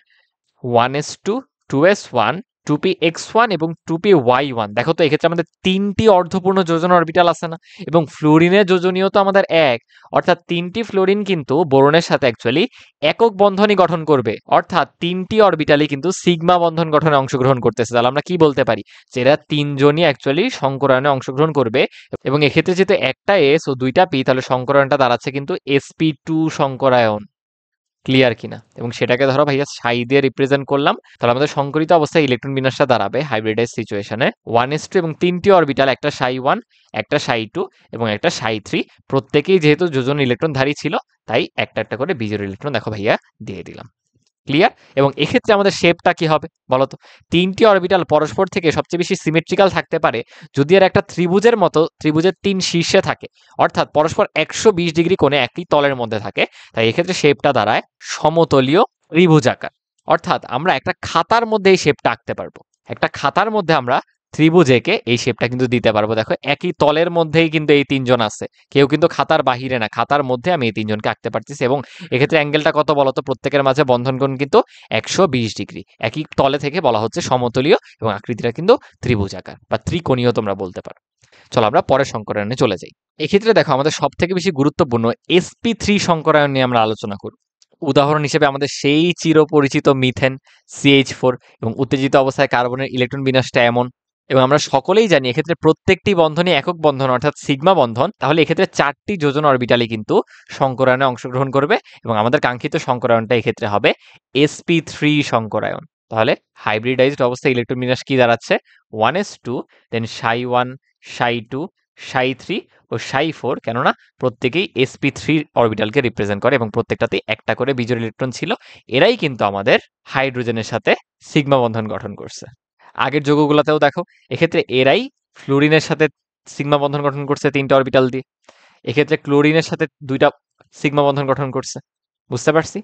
1s2, 2s1, 2px1 এবং 2py1। দেখো তো এক্ষেত্রে আমাদের তিনটি অর্ধপূর্ণ যোজন অরবিটাল আছে না, এবং ফ্লোরিনের যোজনীয় তো আমাদের এক, অর্থাৎ তিনটি ফ্লোরিন কিন্তু বোরনের সাথে অ্যাকচুয়ালি একক বন্ধনই গঠন করবে, অর্থাৎ তিনটি অরবিটালই কিন্তু সিগমা বন্ধন গঠনে অংশগ্রহণ করতেছে। তাহলে আমরা কি বলতে পারি যে এরা তিনজনই অ্যাকচুয়ালি সংকরায়নে অংশগ্রহণ করবে, এবং এক্ষেত্রে যেহেতু একটা এস ও দুইটা পি, তাহলে সংকরায়নটা দাঁড়াচ্ছে কিন্তু sp2 সংকরায়ন। ক্লিয়ার কিনা? এবং সেটাকে ধরো ভাইয়া সাই দিয়ে রিপ্রেজেন্ট করলাম, তাহলে আমাদের সংকরিত অবস্থায় ইলেকট্রন বিন্যাসটা দাঁড়াবে হাইব্রিডাইজ সিচুয়েশনে 1s2 এবং তিনটি অরবিটাল, একটা সাই 1, একটা সাই 2 এবং একটা সাই 3, প্রত্যেকেই যেহেতু যোজন ইলেকট্রনধারী ছিল, তাই একটা একটা করে বিজোড় ইলেকট্রন দেখো ভাইয়া দিয়ে দিলাম। ক্লিয়ার? এবং এক্ষেত্রে আমাদের শেপটা কি হবে বলতো? তিনটি অরবিটাল পরস্পর থেকে সবচেয়ে বেশি সিমেট্রিক্যাল থাকতে পারে যদি এর একটা ত্রিভুজের মতো ত্রিভুজের তিন শীর্ষে থাকে, অর্থাৎ পরস্পর 120 ডিগ্রি কোণে একই তলের মধ্যে থাকে। তাই এক্ষেত্রে শেপটা দাঁড়ায় সমতলীয় ত্রিভুজাকার। অর্থাৎ আমরা একটা খাতার মধ্যে এই শেপটা আঁকতে পারবো, একটা খাতার মধ্যে আমরা ত্রিভুজ এঁকে এই শেপটা কিন্তু দিতে পারবো। দেখো একই তলের মধ্যেই কিন্তু এই তিনজন আছে, কেউ কিন্তু খাতার বাহিরে না, খাতার মধ্যে আমি এই তিনজনকে আঁকতে পারতেছি। এবং এক্ষেত্রে অ্যাঙ্গেলটা কত বলতো? প্রত্যেকের মাঝে বন্ধন কোণ কিন্তু 120 ডিগ্রি, একই তলে থেকে বলা হচ্ছে সমতলীয়, এবং আকৃতিটা কিন্তু ত্রিভুজাকার বা ত্রিকোণীয় তোমরা বলতে পারো। চলো আমরা পরের সংকরায়নে চলে যাই। এক্ষেত্রে দেখো আমাদের সব থেকে বেশি গুরুত্বপূর্ণ sp3 সংকরায়ন নিয়ে আমরা আলোচনা করব। উদাহরণ হিসেবে আমাদের সেই চিরপরিচিত মিথেন CH4, এবং উত্তেজিত অবস্থায় কার্বনের ইলেকট্রন বিন্যাসটা এমন। এবং আমরা সকলেই জানি এক্ষেত্রে প্রত্যেকটি বন্ধনই একক বন্ধন, অর্থাৎ সিগমা বন্ধন। তাহলে এক্ষেত্রে চারটি যোজন অরবিটালই কিন্তু সংকরায়নে অংশগ্রহণ করবে, এবং আমাদের কাঙ্ক্ষিত সংকরায়নটা এক্ষেত্রে হবে sp3 সংকরায়ন। তাহলে হাইব্রিডাইজড অবস্থায় ইলেকট্রন বিন্যাস কি দাঁড়াচ্ছে? 1s2, দেন সাই 1, সাই 2, সাই 3 ও সাই 4, কেননা প্রত্যেকেই sp3 অরবিটালকে রিপ্রেজেন্ট করে, এবং প্রত্যেকটাতেই একটা করে বিজোড় ইলেকট্রন ছিল। এরাই কিন্তু আমাদের হাইড্রোজেনের সাথে সিগমা বন্ধন গঠন করছে। আগের যৌগগুলোতেও দেখো এক্ষেত্রে এরাই ফ্লুরিনের সাথে সিগমা বন্ধন গঠন করছে তিনটা অরবিটাল দিয়ে, এক্ষেত্রে ক্লোরিনের সাথে দুইটা সিগমা বন্ধন গঠন করছে। বুঝতে পারছি?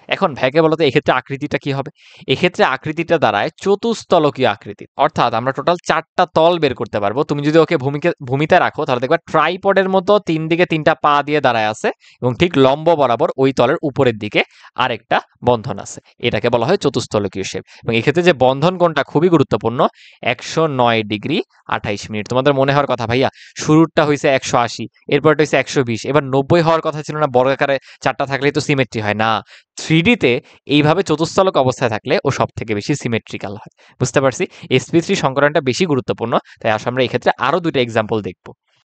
এখন ভ্যাকে বলতো এক্ষেত্রে আকৃতিটা কি হবে? এক্ষেত্রে আকৃতিটা দাঁড়ায় চতুস্তলকীয় আকৃতি, অর্থাৎ আমরা টোটাল 4টা তল বের করতে পারবো। তুমি যদি ওকে ভূমিতে রাখো তাহলে দেখবা ট্রাইপডের মতো 3 দিকে 3টা পা দিয়ে দাঁড়ায় আছে, এবং ঠিক লম্ব বরাবর ওই তলের উপরের দিকে আরেকটা বন্ধন আছে। এটাকে বলা হয় চতুস্তলকীয় শেপ। এবং এক্ষেত্রে যে বন্ধন কোণটা খুবই গুরুত্বপূর্ণ, 109 ডিগ্রি 28 মিনিট। তোমাদের মনে হওয়ার কথা ভাইয়া শুরুরটা হয়েছে 180, এরপরটা হয়েছে 120, এবার 90 হওয়ার কথা ছিল না? বর্গাকারে 4টা থাকলেই তো সিমেট্রি হয় না। 3D-তে এইভাবে চতুস্তলক অবস্থায় থাকলে ও সব থেকে বেশি সিমেট্রিক্যাল হয়। বুঝতে পারছি? sp3 সংকরায়নটা বেশি গুরুত্বপূর্ণ, তাই আসলে আমরা এক্ষেত্রে আরো দুইটা এক্সাম্পল দেখব।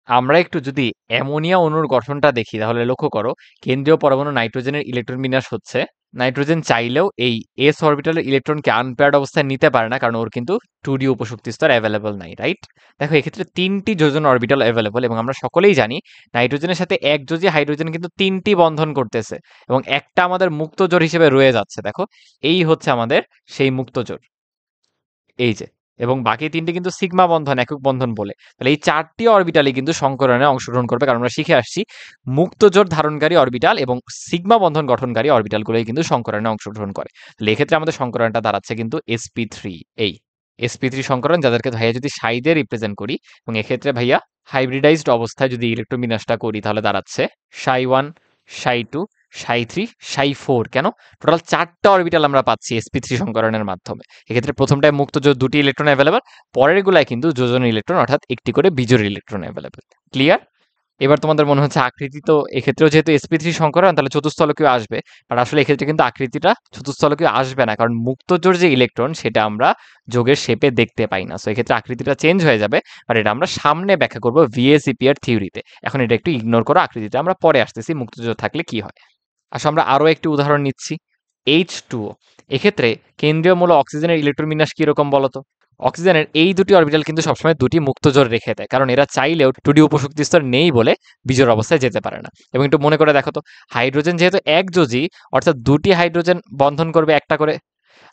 আমরা একটু যদি অ্যামোনিয়া অণুর গঠনটা দেখি তাহলে লক্ষ্য করো, কেন্দ্রীয় পরমাণু নাইট্রোজেনের ইলেকট্রন বিন্যাস হচ্ছে, নাইট্রোজেন চাইলেও এই s অরবিটালের ইলেকট্রনকে আনপেয়ার্ড অবস্থায় নিতে পারে না, কারণ ওর কিন্তু 2D উপশক্তি স্তর অ্যাভেলেবল নাই, রাইট? দেখো এক্ষেত্রে তিনটি যোজন অরবিটাল অ্যাভেলেবল, এবং আমরা সকলেই জানি নাইট্রোজেনের সাথে একযোজী হাইড্রোজেন কিন্তু তিনটি বন্ধন করতেছে, এবং একটা আমাদের মুক্তজোড় হিসেবে রয়ে যাচ্ছে। দেখো এই হচ্ছে আমাদের সেই মুক্তজোড়, এই যে। এবং বাকি তিনটি কিন্তু সিগমা বন্ধন, একক বন্ধন বলে। তাহলে এই 4টি অরবিটালই কিন্তু সংকরণে অংশগ্রহণ করবে, কারণ আমরা শিখে আসছি মুক্তজোড় ধারণকারী অরবিটাল এবং সিগমা বন্ধন গঠনকারী অরবিটালগুলোই কিন্তু সংকরণে অংশগ্রহণ করে। তাহলে এক্ষেত্রে আমাদের সংকরণটা দাঁড়াচ্ছে কিন্তু sp3। এই sp3 সংকরণ, যাদেরকে ভাইয়া যদি সাই দিয়ে রিপ্রেজেন্ট করি, এবং এক্ষেত্রে ভাইয়া হাইব্রিডাইজড অবস্থায় যদি ইলেকট্রন বিন্যাসটা করি তাহলে দাঁড়াচ্ছে সাই 1, সাই 2, সাই 3, সাই 4। কেন? টোটাল 4টা অরবিটাল আমরা পাচ্ছি sp3 সংকরণের মাধ্যমে। এক্ষেত্রে প্রথমটায় মুক্তজোড় 2টি ইলেকট্রন অ্যাভেলেবল, পরের গুলায় কিন্তু যোজন ইলেকট্রন, অর্থাৎ একটি করে বিজোড় ইলেকট্রন অ্যাভেলেবল। ক্লিয়ার? এবার তোমাদের মনে হচ্ছে আকৃতি তো এক্ষেত্রেও যেহেতু sp3 সংকরণ, তাহলে চতুস্থলকীয় আসবে। আর আসলে এক্ষেত্রে কিন্তু আকৃতিটা চতুস্থলকীয় আসবে না, কারণ মুক্তজোড় যে ইলেকট্রন সেটা আমরা যোগের শেপে দেখতে পাই না। সো এক্ষেত্রে আকৃতিটা চেঞ্জ হয়ে যাবে, আর এটা আমরা সামনে ব্যাখ্যা করব VSEP এর থিওরিতে। এখন এটা একটু ইগনোর করো, আকৃতিটা আমরা পরে আসতেছি মুক্তজোড় থাকলে কি হয়। আসলে আমরা আরো একটি উদাহরণ নিচ্ছি, H2O। এক্ষেত্রে কেন্দ্রীয় মূল অক্সিজেনের ইলেকট্রন বিন্যাস কিরকম বলতো? অক্সিজেনের এই দুটি অরবিটাল কিন্তু সবসময় দুটি মুক্ত জোড় রেখে দেয়, কারণ এরা চাইলেও 2D উপশক্তি স্তর নেই বলে বিজোড় অবস্থায় যেতে পারে না। এবং একটু মনে করে দেখো তো, হাইড্রোজেন যেহেতু একযোজী, অর্থাৎ দুটি হাইড্রোজেন বন্ধন করবে একটা করে,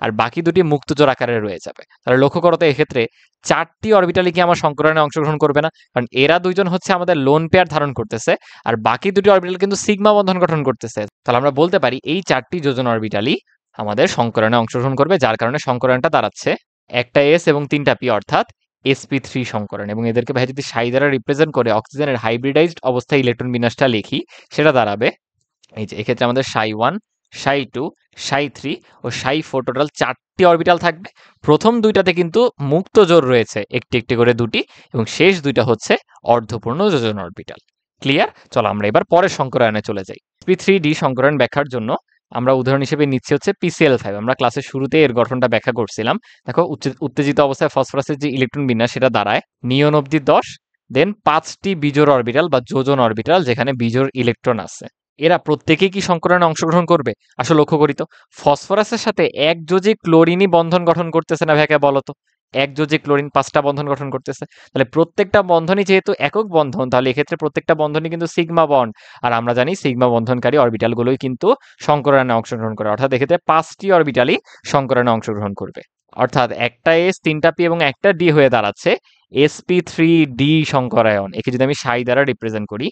আর বাকি দুটি মুক্ত জোড় আকারে রয়ে যাবে। তাহলে লক্ষ্য করো তো, এক্ষেত্রে 4টি অরবিটালই কি আমার সংকরণে অংশগ্রহণ করবে না? কারণ এরা দুইজন হচ্ছে আমাদের লোন পেয়ার ধারণ করতেছে, আর বাকি দুটি অরবিটাল কিন্তু সিগমা বন্ধন গঠন করতেছে। তাহলে আমরা বলতে পারি এই 4টি যোজন অরবিটালই আমাদের সংকরণে অংশগ্রহণ করবে, যার কারণে সংকরণটা দাঁড়াচ্ছে একটা এস এবং 3টা পি, অর্থাৎ sp3 সংকরণ। এবং এদেরকে ভাই যদি সাই দ্বারা রিপ্রেজেন্ট করে অক্সিজেনের হাইব্রিডাইজড অবস্থায় ইলেকট্রন বিন্যাসটা লিখি, সেটা দাঁড়াবে এই যে, এক্ষেত্রে আমাদের সাই 1, সাই 2, সাই 3 ও সাই 4 টোটাল 4টি অরবিটাল থাকবে। প্রথম দুইটাতে কিন্তু মুক্ত জোড় রয়েছে একটি একটি করে দুটি, এবং শেষ দুইটা হচ্ছে অর্ধপূর্ণ যোজন অরবিটাল। ক্লিয়ার? চলো আমরা এবার পরের সংকরায়নে চলে যাই। sp3d সংকরায়ন ব্যাখ্যার জন্য আমরা উদাহরণ হিসেবে নিচ্ছি হচ্ছে PCl5। আমরা ক্লাসের শুরুতে এর গঠনটা ব্যাখ্যা করছিলাম। দেখো, উত্তেজিত অবস্থায় ফসফরাসের যে ইলেকট্রন বিন্যাস সেটা দাঁড়ায় নিয়ন অবধি 10, দেন 5টি বিজোড় অরবিটাল বা যোজন অরবিটাল যেখানে বিজোড় ইলেকট্রন আছে। এরা প্রত্যেকেই কি সংকরণে অংশগ্রহণ করবে? আসলে লক্ষ্য করি তো, ফসফরাসের সাথে একযোজী ক্লোরিনই বন্ধন গঠন করতেছে না ভাইকে বলতো। একযোজী ক্লোরিন 5টা বন্ধন গঠন করতেছে। তাহলে প্রত্যেকটা বন্ধনই যেহেতু একক বন্ধন, তাহলে এক্ষেত্রে প্রত্যেকটা বন্ধনই কিন্তু সিগমা বন্ড। আর আমরা জানি সিগমা বন্ধনকারী অরবিটালগুলোই কিন্তু সংকরণে অংশগ্রহণ করে, অর্থাৎ এক্ষেত্রে 5টি অরবিটালই সংকরণে অংশগ্রহণ করবে। অর্থাৎ একটা এস, 3টা পি এবং একটা ডি হয়ে দাঁড়াচ্ছে sp3d সংকরায়ন। একে যদি আমি সাই দ্বারা রিপ্রেজেন্ট করি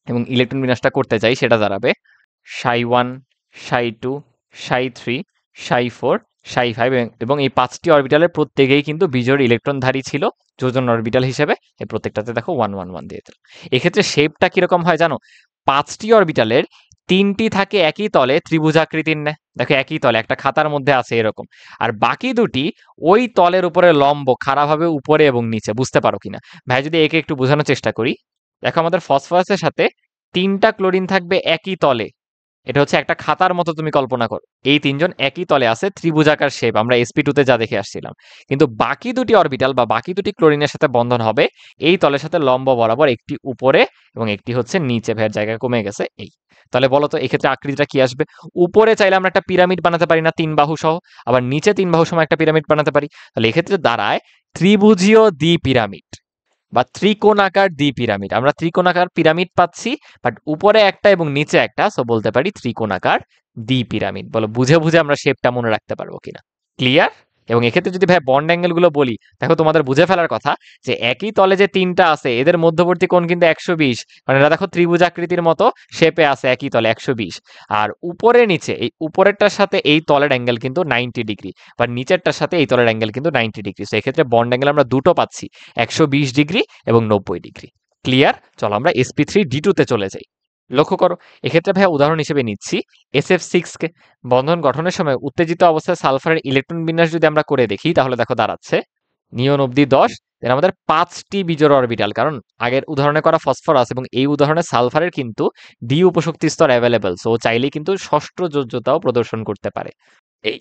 এবং ইলেকট্রন বিন্যাসটা করতে চাই, সেটা দাঁড়াবে সাই 1, সাই 2, সাই 3, সাই 4, সাই 5, এবং এই 5টি অরবিটালের প্রত্যেকেই কিন্তু বিজোড় ইলেকট্রনধারী ছিল যোজন অরবিটাল হিসেবে। এই প্রত্যেকটাতে দেখো 1 1 1 দিয়ে দিল। এক্ষেত্রে শেপটা কিরকম হয় জানো? 5টি অরবিটালের 3টি থাকে একই তলে ত্রিভুজাকৃতির ন্যায়, দেখো একই তলে একটা খাতার মধ্যে আছে এরকম, আর বাকি দুটি ওই তলের উপরে লম্ব, খাড়াভাবে উপরে এবং নিচে। বুঝতে পারো কিনা ভাই? যদি একে একটু বোঝানোর চেষ্টা করি, দেখো আমাদের ফসফরাসের সাথে 3টা ক্লোরিন থাকবে একই তলে। এটা হচ্ছে একটা খাতার মতো তুমি কল্পনা করো। এই 3জন একই তলে আছে, ত্রিভুজাকার শেপ, আমরা sp2 তে যা দেখে আসছিলাম। কিন্তু বাকি দুটি অরবিটাল বা বাকি দুটি ক্লোরিনের সাথে বন্ধন হবে এই তলের সাথে লম্ব বরাবর, একটি উপরে এবং একটি হচ্ছে নিচে। ভের জায়গা কমে গেছে এই। তাহলে বলো তো এক্ষেত্রে আকৃতিটা কি আসবে? উপরে চাইলে আমরা একটা পিরামিড বানাতে পারি না 3 বাহু সহ, আবার নিচে 3 বাহু সহ একটা পিরামিড বানাতে পারি। তাহলে এক্ষেত্রে দাঁড়ায় ত্রিভুজীয় দ্বি পিরামিড বা ত্রিকোণাকার দ্বি পিরামিড। আমরা ত্রিকোণাকার পিরামিড পাচ্ছি, বাট উপরে একটা এবং নিচে একটা, সো বলতে পারি ত্রিকোণাকার দ্বি পিরামিড। বলো বুঝে বুঝে আমরা শেপটা মনে রাখতে পারবো কিনা? ক্লিয়ার? এবং এক্ষেত্রে যদি ভাই বন্ড অ্যাঙ্গেল গুলো বলি, দেখো তোমাদের বুঝে ফেলার কথা যে একই তলে যে 3টা আছে এদের মধ্যবর্তী কোণ কিন্তু 120, কারণ এরা দেখো ত্রিভুজাকৃতির মতো শেপে আছে একই তলে 120। আর উপরে নিচে, এই উপরেরটার সাথে এই তলের অ্যাঙ্গেল কিন্তু 90 ডিগ্রি, বা নিচেরটার সাথে এই তলের অ্যাঙ্গেল কিন্তু 90 ডিগ্রি। সো এক্ষেত্রে বন্ড অ্যাঙ্গেল আমরা দুটো পাচ্ছি, 120 ডিগ্রি এবং 90 ডিগ্রি। ক্লিয়ার? চলো আমরা sp3d2 তে চলে যাই। লক্ষ্য করো, এক্ষেত্রে ভাই উদাহরণ হিসেবে নিচ্ছি SF6 কে। বন্ধন গঠনের সময় উত্তেজিত অবস্থায় সালফারের ইলেকট্রন বিন্যাস যদি আমরা করে দেখি, তাহলে দেখো দাঁড়াচ্ছে নিয়ন অবধি 10, দেন আমাদের 5টি বিজোড় অরবিটাল, কারণ আগের উদাহরণে করা ফসফরাস এবং এই উদাহরণে সালফারের কিন্তু ডি উপশক্তি স্তর অ্যাভেলেবেল, সো চাইলেই কিন্তু ষষ্ঠ যোজ্যতাও প্রদর্শন করতে পারে। এই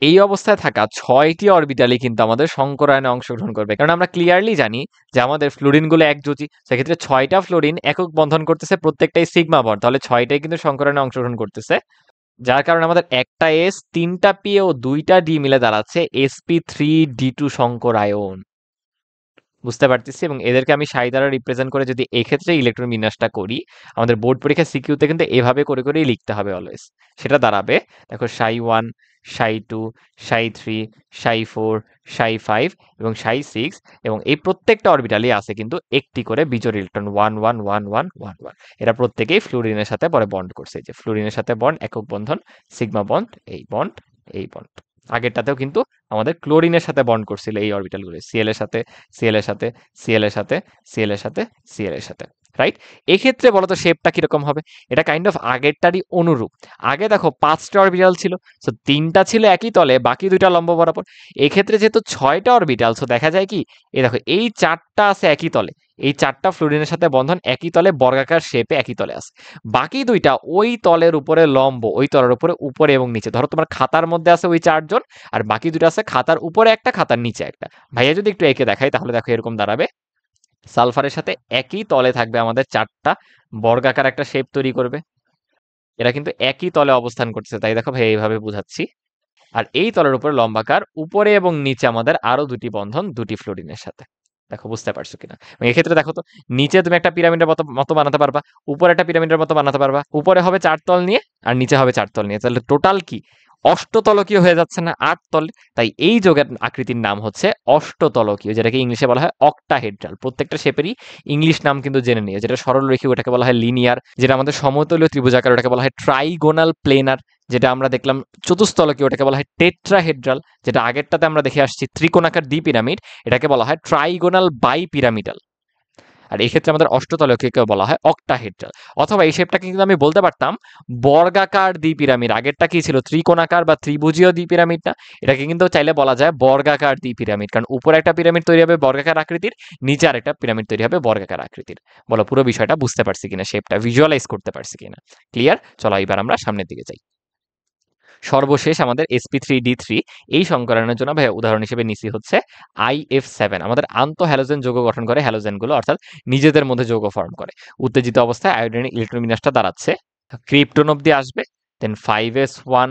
এই অবস্থায় থাকা 6টি অরবিটালই কিন্তু আমাদের সংকরায়নে অংশগ্রহণ করবে, কারণ আমরা ক্লিয়ারলি জানি যে আমাদের ফ্লোরিনগুলো একযোজী। সেক্ষেত্রে 6টা ফ্লোরিন একক বন্ধন করতেছে, প্রত্যেকটাই সিগমা বন্ড, তাহলে 6টাই কিন্তু সংকরায়নে অংশগ্রহণ করতেছে, যার কারণে আমাদের একটা এস, 3টা পি ও 2টা ডি মিলে দাঁড়াচ্ছে sp3d2 সংকরায়ন। বুঝতে পারতেছি। এবং এদেরকে আমি সাই দ্বারা রিপ্রেজেন্ট করে যদি এক্ষেত্রে ইলেকট্রন বিন্যাসটা করি, আমাদের বোর্ড পরীক্ষা সিকিউতে কিন্তু এভাবে করে করেই লিখতে হবে অলওয়েজ। সেটা দাঁড়াবে দেখো সাই 1, সাই 2, সাই 3, সাই 4, সাই 5 এবং সাই 6, এবং এই প্রত্যেকটা অরবিটালই আছে কিন্তু একটি করে বিজোড় ইলেকট্রন 1 1 1 1 1 1। এরা প্রত্যেকেই ফ্লুরিনের সাথে পরে বন্ড করছে, যে ফ্লুরিনের সাথে বন্ড, একক বন্ধন, সিগমা বন্ড, এই বন্ড, এই বন্ড। আগেরটাতেও কিন্তু আমাদের ক্লোরিনের সাথে বন্ড করছিল এই অরবিটালগুলো, সিএল এর সাথে, সিএল এর সাথে, সিএল এর সাথে, সিএল এর সাথে, সিএল এর সাথে, রাইট? এক্ষেত্রে বলতো শেপটা কিরকম হবে? এটা কাইন্ড অফ আগেরটারই অনুরূপ। আগে দেখো 5টা অরবিটাল ছিল, সো 3টা ছিল একই তলে, বাকি 2টা লম্ব বরাবর। এক্ষেত্রে যেহেতু 6টা অরবিটাল, সো দেখা যায় কি, এই দেখো এই 4টা আছে একই তলে, এই 4টা ফ্লুরিনের সাথে বন্ধন একই তলে, বর্গাকার শেপে একই তলে আছে। বাকি 2টা ওই তলের উপরে লম্ব, ওই তলের উপরে উপরে এবং নিচে। ধরো তোমার খাতার মধ্যে আছে ওই 4জন, আর বাকি 2টা আছে খাতার উপরে একটা, খাতার নিচে একটা। ভাইয়া যদি একটু এঁকে দেখাই, তাহলে দেখো এরকম দাঁড়াবে। সালফারের সাথে একই তলে থাকবে আমাদের 4টা, বর্গাকার একটা শেপ তৈরি করবে। এরা কিন্তু একই তলে অবস্থান করতেছে, তাই দেখো ভাই এইভাবে বুঝাচ্ছি। আর এই তলের উপরে লম্বাকার উপরে এবং নিচে আমাদের আরো দুটি বন্ধন দুটি ফ্লোরিনের সাথে। দেখো বুঝতে পারছো কিনা? এক্ষেত্রে দেখো তো, নিচে তুমি একটা পিরামিডের মতো মতো বানাতে পারবা, উপরে একটা পিরামিডের মতো বানাতে পারবা, উপরে হবে 4 তল নিয়ে আর নিচে হবে 4 তল নিয়ে, তাহলে টোটাল কি অষ্টতলকীয় হয়ে যাচ্ছে না, 8 তল। তাই এই যোগের আকৃতির নাম হচ্ছে অষ্টতলকীয়, যেটাকে ইংলিশে বলা হয় অক্টাহেড্রাল। প্রত্যেকটা শেপেরই ইংলিশ নাম কিন্তু জেনে নিয়ে, যেটা সরলরেখীয় ওটাকে বলা হয় লিনিয়ার, যেটা আমাদের সমতলীয় ত্রিভুজাকার ওটাকে বলা হয় ট্রাইগোনাল প্লেনার, যেটা আমরা দেখলাম চতুস্তলকীয় ওটাকে বলা হয় টেট্রাহেড্রাল, যেটা আগেরটাতে আমরা দেখে আসছি ত্রিকোণাকার দ্বি পিরামিড এটাকে বলা হয় ট্রাইগোনাল বাই পিরামিডাল। আর এই ক্ষেত্রে আমাদের অষ্টতলকীয়কে বলা হয় অক্টাহেড্রাল। অথবা এই শেপটাকে কিন্তু আমি বলতে পারতাম বর্গাকার দ্বি পিরামিড। আগেরটা কি ছিল, ত্রিকোণাকার বা ত্রিভুজীয় দ্বি পিরামিড না? এটাকে কিন্তু চাইলে বলা যায় বর্গাকার দ্বি পিরামিড, কারণ উপরে একটা পিরামিড তৈরি হবে বর্গাকার আকৃতির, নিচে আরেকটা পিরামিড তৈরি হবে বর্গাকার আকৃতির। বলো পুরো বিষয়টা বুঝতে পারছি কিনা, শেপটা ভিজুয়ালাইজ করতে পারছি কিনা? ক্লিয়ার? চলো এবার আমরা সামনের দিকে যাই। সর্বশেষ আমাদের sp3d3 এই সংকরণের জন্য ভাই উদাহরণ হিসেবে নিছি হচ্ছে IF7। আমাদের আন্তঃ হ্যালোজেন যৌগ গঠন করে, হ্যালোজেনগুলো অর্থাৎ নিজেদের মধ্যে যৌগ ফর্ম করে। উত্তেজিত অবস্থায় আয়োডিনের ইলেকট্রন বিন্যাসটা দাঁড়াচ্ছে ক্রিপ্টন অব্দি আসবে, দেন 5s1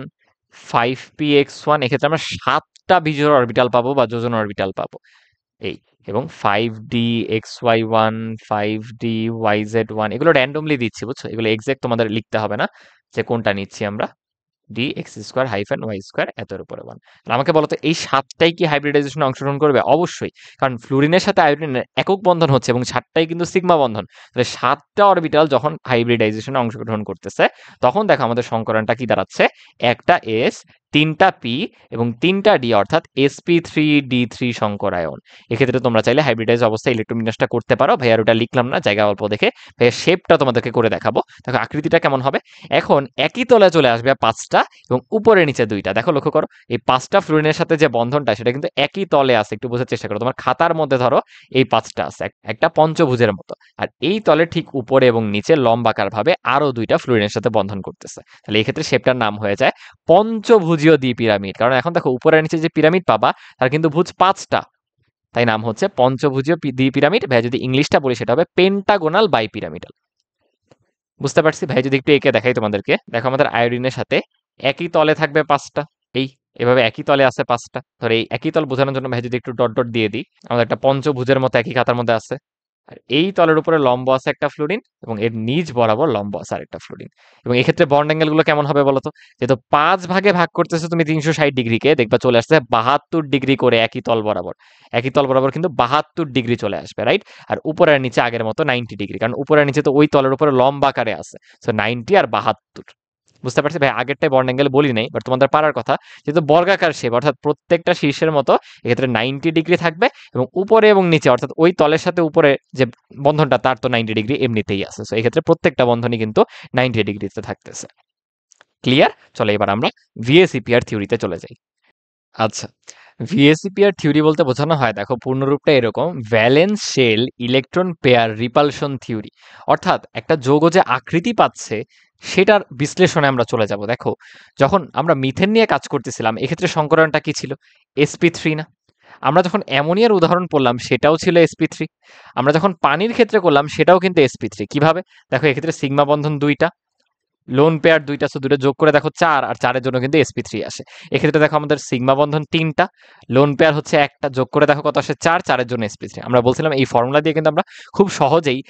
5px1, এক্ষেত্রে আমরা 7টা বিজোড় অরবিটাল পাবো বা যোজন অরবিটাল পাবো এই, এবং 5dxy1 5dyz1, এগুলো র্যান্ডমলি দিচ্ছি বুঝছো, এগুলো এক্সাক্ট তোমাদের লিখতে হবে না যে কোনটা নিচ্ছি আমরা। D X square hyphen Y square এতের উপরে 1। আমাকে বলতো এই 7টাই কি হাইব্রিডাইজেশনে অংশগ্রহণ করবে? অবশ্যই, কারণ ফ্লুরিনের সাথে আয়োডিনের একক বন্ধন হচ্ছে এবং 7টাই কিন্তু সিগমা বন্ধন। তাহলে 7টা অরবিটাল যখন হাইব্রিডাইজেশনে অংশগ্রহণ করতেছে তখন দেখো আমাদের সংকরণটা কি দাঁড়াচ্ছে, একটা এস, 3টা পি এবং 3টা ডি, অর্থাৎ sp3d3 সংকরায়ন। এক্ষেত্রে তোমরা চাইলে হাইব্রিডাইজ অবস্থায় ইলেকট্রন বিন্যাসটা করতে পারো। ভাইয়ার ওটা লিখলাম না, জায়গা অল্প দেখে। ভাইয়া শেপটা তোমাদেরকে করে দেখাবো। দেখো আকৃতিটা কেমন হবে। এখন একই তলে চলে আসবে 5টা এবং উপরে নিচে 2টা। দেখো লক্ষ্য করো, এই 5টা ফ্লুরিনের সাথে যে বন্ধনটা সেটা কিন্তু একই তলে আছে। একটু বোঝার চেষ্টা করো, তোমার খাতার মধ্যে ধরো এই 5টা আছে একটা পঞ্চভুজের মতো, আর এই তলের ঠিক উপরে এবং নিচে লম্বাকার ভাবে আরো 2টা ফ্লুরিনের সাথে বন্ধন করতেছে। তাহলে এই ক্ষেত্রে শেপটার নাম হয়ে যায় পঞ্চভুজীয় দ্বি পিরামিড। কারণ এখন দেখো উপরে নিচে যে পিরামিড পাবা তার কিন্তু ভুজ 5টা, তাই নাম হচ্ছে পঞ্চভুজীয় দ্বি পিরামিড। ভাই যদি ইংলিশটা বলি সেটা হবে পেন্টাগোনাল বাই পিরামিডাল। বুঝতে পারছি ভাই? যদি একটু এঁকে দেখাই তোমাদেরকে, দেখো আমাদের আয়োডিনের সাথে একই তলে থাকবে 5টা, এই এভাবে একই তলে আছে 5টা। ধর এই একই তল বোঝানোর জন্য ভাই যদি একটু ডট ডট দিয়ে দিই, আমাদের একটা পঞ্চভুজের মতো একই খাতার মধ্যে আছে, আর এই তলের উপরে লম্ব আছে একটা ফ্লুরিন এবং এর নিচ বরাবর লম্ব আছে আরেকটা ফ্লুরিন। এবং এক্ষেত্রে বন্ড অ্যাঙ্গেল গুলো কেমন হবে বলতো? যেহেতু 5 ভাগে ভাগ করতেছো তুমি 360 ডিগ্রিকে, দেখবা চলে আসছে 72 ডিগ্রি করে একই তল বরাবর। একই তল বরাবর কিন্তু 72 ডিগ্রি চলে আসবে, রাইট? আর উপরে আর নিচে আগের মতো 90 ডিগ্রি, কারণ উপরে আর নিচে তো ওই তলের উপরে লম্বা আকারে আছে। সো 90 আর 72। বুঝতে পারছি ভাই? আগেরটাই বর্ড অ্যাঙ্গেল বলি নাই, বাট তোমাদের পারার কথা। যেহেতু বর্গাকার শেপ অর্থাৎ প্রত্যেকটা শীর্ষের মতো এক্ষেত্রে 90 ডিগ্রি থাকবে এবং উপরে এবং নিচে অর্থাৎ ওই তলের সাথে উপরে যে বন্ধনটা তার তো 90 ডিগ্রি এমনিতেই আছে। সো এক্ষেত্রে প্রত্যেকটা বন্ধনই কিন্তু 90 ডিগ্রিতে থাকতেছে। ক্লিয়ার? চলো এবার আমরা ভিএসইপিআর থিওরিতে চলে যাই। আচ্ছা, ভিএসইপিআর থিওরি বলতে বোঝানো হয়, দেখো পূর্ণরূপটা এরকম, valence shell electron pair repulsion theory. অর্থাৎ একটা যৌগ যে আকৃতি পাচ্ছে সেটার বিশ্লেষণে আমরা চলে যাব। দেখো যখন আমরা মিথেন নিয়ে কাজ করতেছিলাম এক্ষেত্রে সংকরণটা কি ছিল? sp3 না? আমরা যখন অ্যামোনিয়ার উদাহরণ পড়লাম সেটাও ছিল sp3। আমরা যখন পানির ক্ষেত্রে করলাম সেটাও কিন্তু sp3। কিভাবে? দেখো এক্ষেত্রে সিগমা বন্ধন 2টা, লোন পেয়ার 2টা, সো 2টা যোগ করে দেখো 4, আর 4 এর জন্য কিন্তু sp3 আসে। এক্ষেত্রে দেখো আমাদের সিগমা বন্ধন 3টা, লোন পেয়ার হচ্ছে একটা, যোগ করে দেখো কত আসে 4, 4 এর জন্য sp3। আমরা বলছিলাম এই ফর্মুলা দিয়ে কিন্তু আমরা খুব সহজেই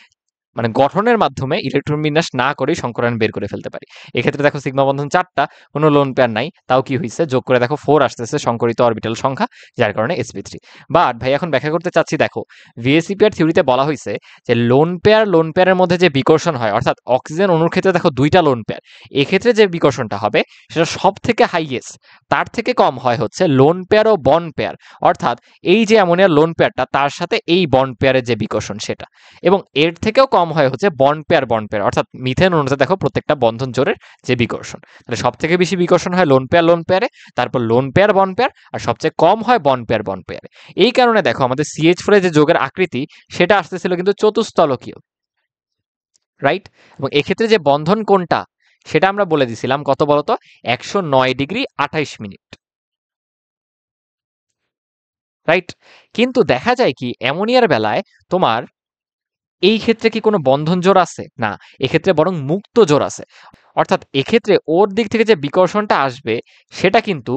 মানে গঠনের মাধ্যমে ইলেকট্রন বিন্যাস না করেই সংকরণ বের করে ফেলতে পারি। এক্ষেত্রে দেখো সিগমা বন্ধন 4টা, কোনো লোন পেয়ার নাই, তাও কি হয়েছে, যোগ করে দেখো 4 আসতেছে সংকরিত অরবিটাল সংখ্যা, যার কারণে sp3। বাট ভাই এখন ব্যাখ্যা করতে চাচ্ছি, দেখো ভিএসইপিআর থিওরিতে বলা হয়েছে যে লোন পেয়ারের মধ্যে যে বিকর্ষণ হয়, অর্থাৎ অক্সিজেন অণুর ক্ষেত্রে দেখো 2টা লোন পেয়ার, এক্ষেত্রে যে বিকর্ষণটা হবে সেটা সব থেকে হাইয়েস্ট, তার থেকে কম হয় হচ্ছে লোন পেয়ার ও বন্ড পেয়ার। অর্থাৎ এই যে অ্যামোনিয়ার লোন পেয়ারটা তার সাথে এই বন্ড পেয়ারের যে বিকর্ষণ সেটা, এবং এর থেকেও কম হয় হচ্ছে বন্ড পেয়ার অর্থাৎ মিথেন অণুতে দেখো প্রত্যেকটা বন্ধন জোড়ের যে বিকর্ষণ, তাহলে সব থেকে বেশি বিকর্ষণ হয় লোন পেয়ারে, তারপর লোন পেয়ার বন্ড পেয়ার, আর সবচেয়ে কম হয় বন্ড পেয়ারে। এই কারণে দেখো আমাদের CH4 এর যে যৌগের আকৃতি সেটা আসতেছিল কিন্তু চতুস্তলকীয়, রাইট? এবং এক্ষেত্রে যে বন্ধন কোনটা সেটা আমরা বলে দিছিলাম কত বলতো, 109 ডিগ্রি 28 মিনিট, রাইট? কিন্তু দেখা যায় কি অ্যামোনিয়ার বেলায় তোমার এই ক্ষেত্রে কি কোনো বন্ধন জোড় আছে? না, এক্ষেত্রে বরং মুক্ত জোড় আছে। অর্থাৎ এক্ষেত্রে ওর দিক থেকে যে বিকর্ষণটা আসবে সেটা কিন্তু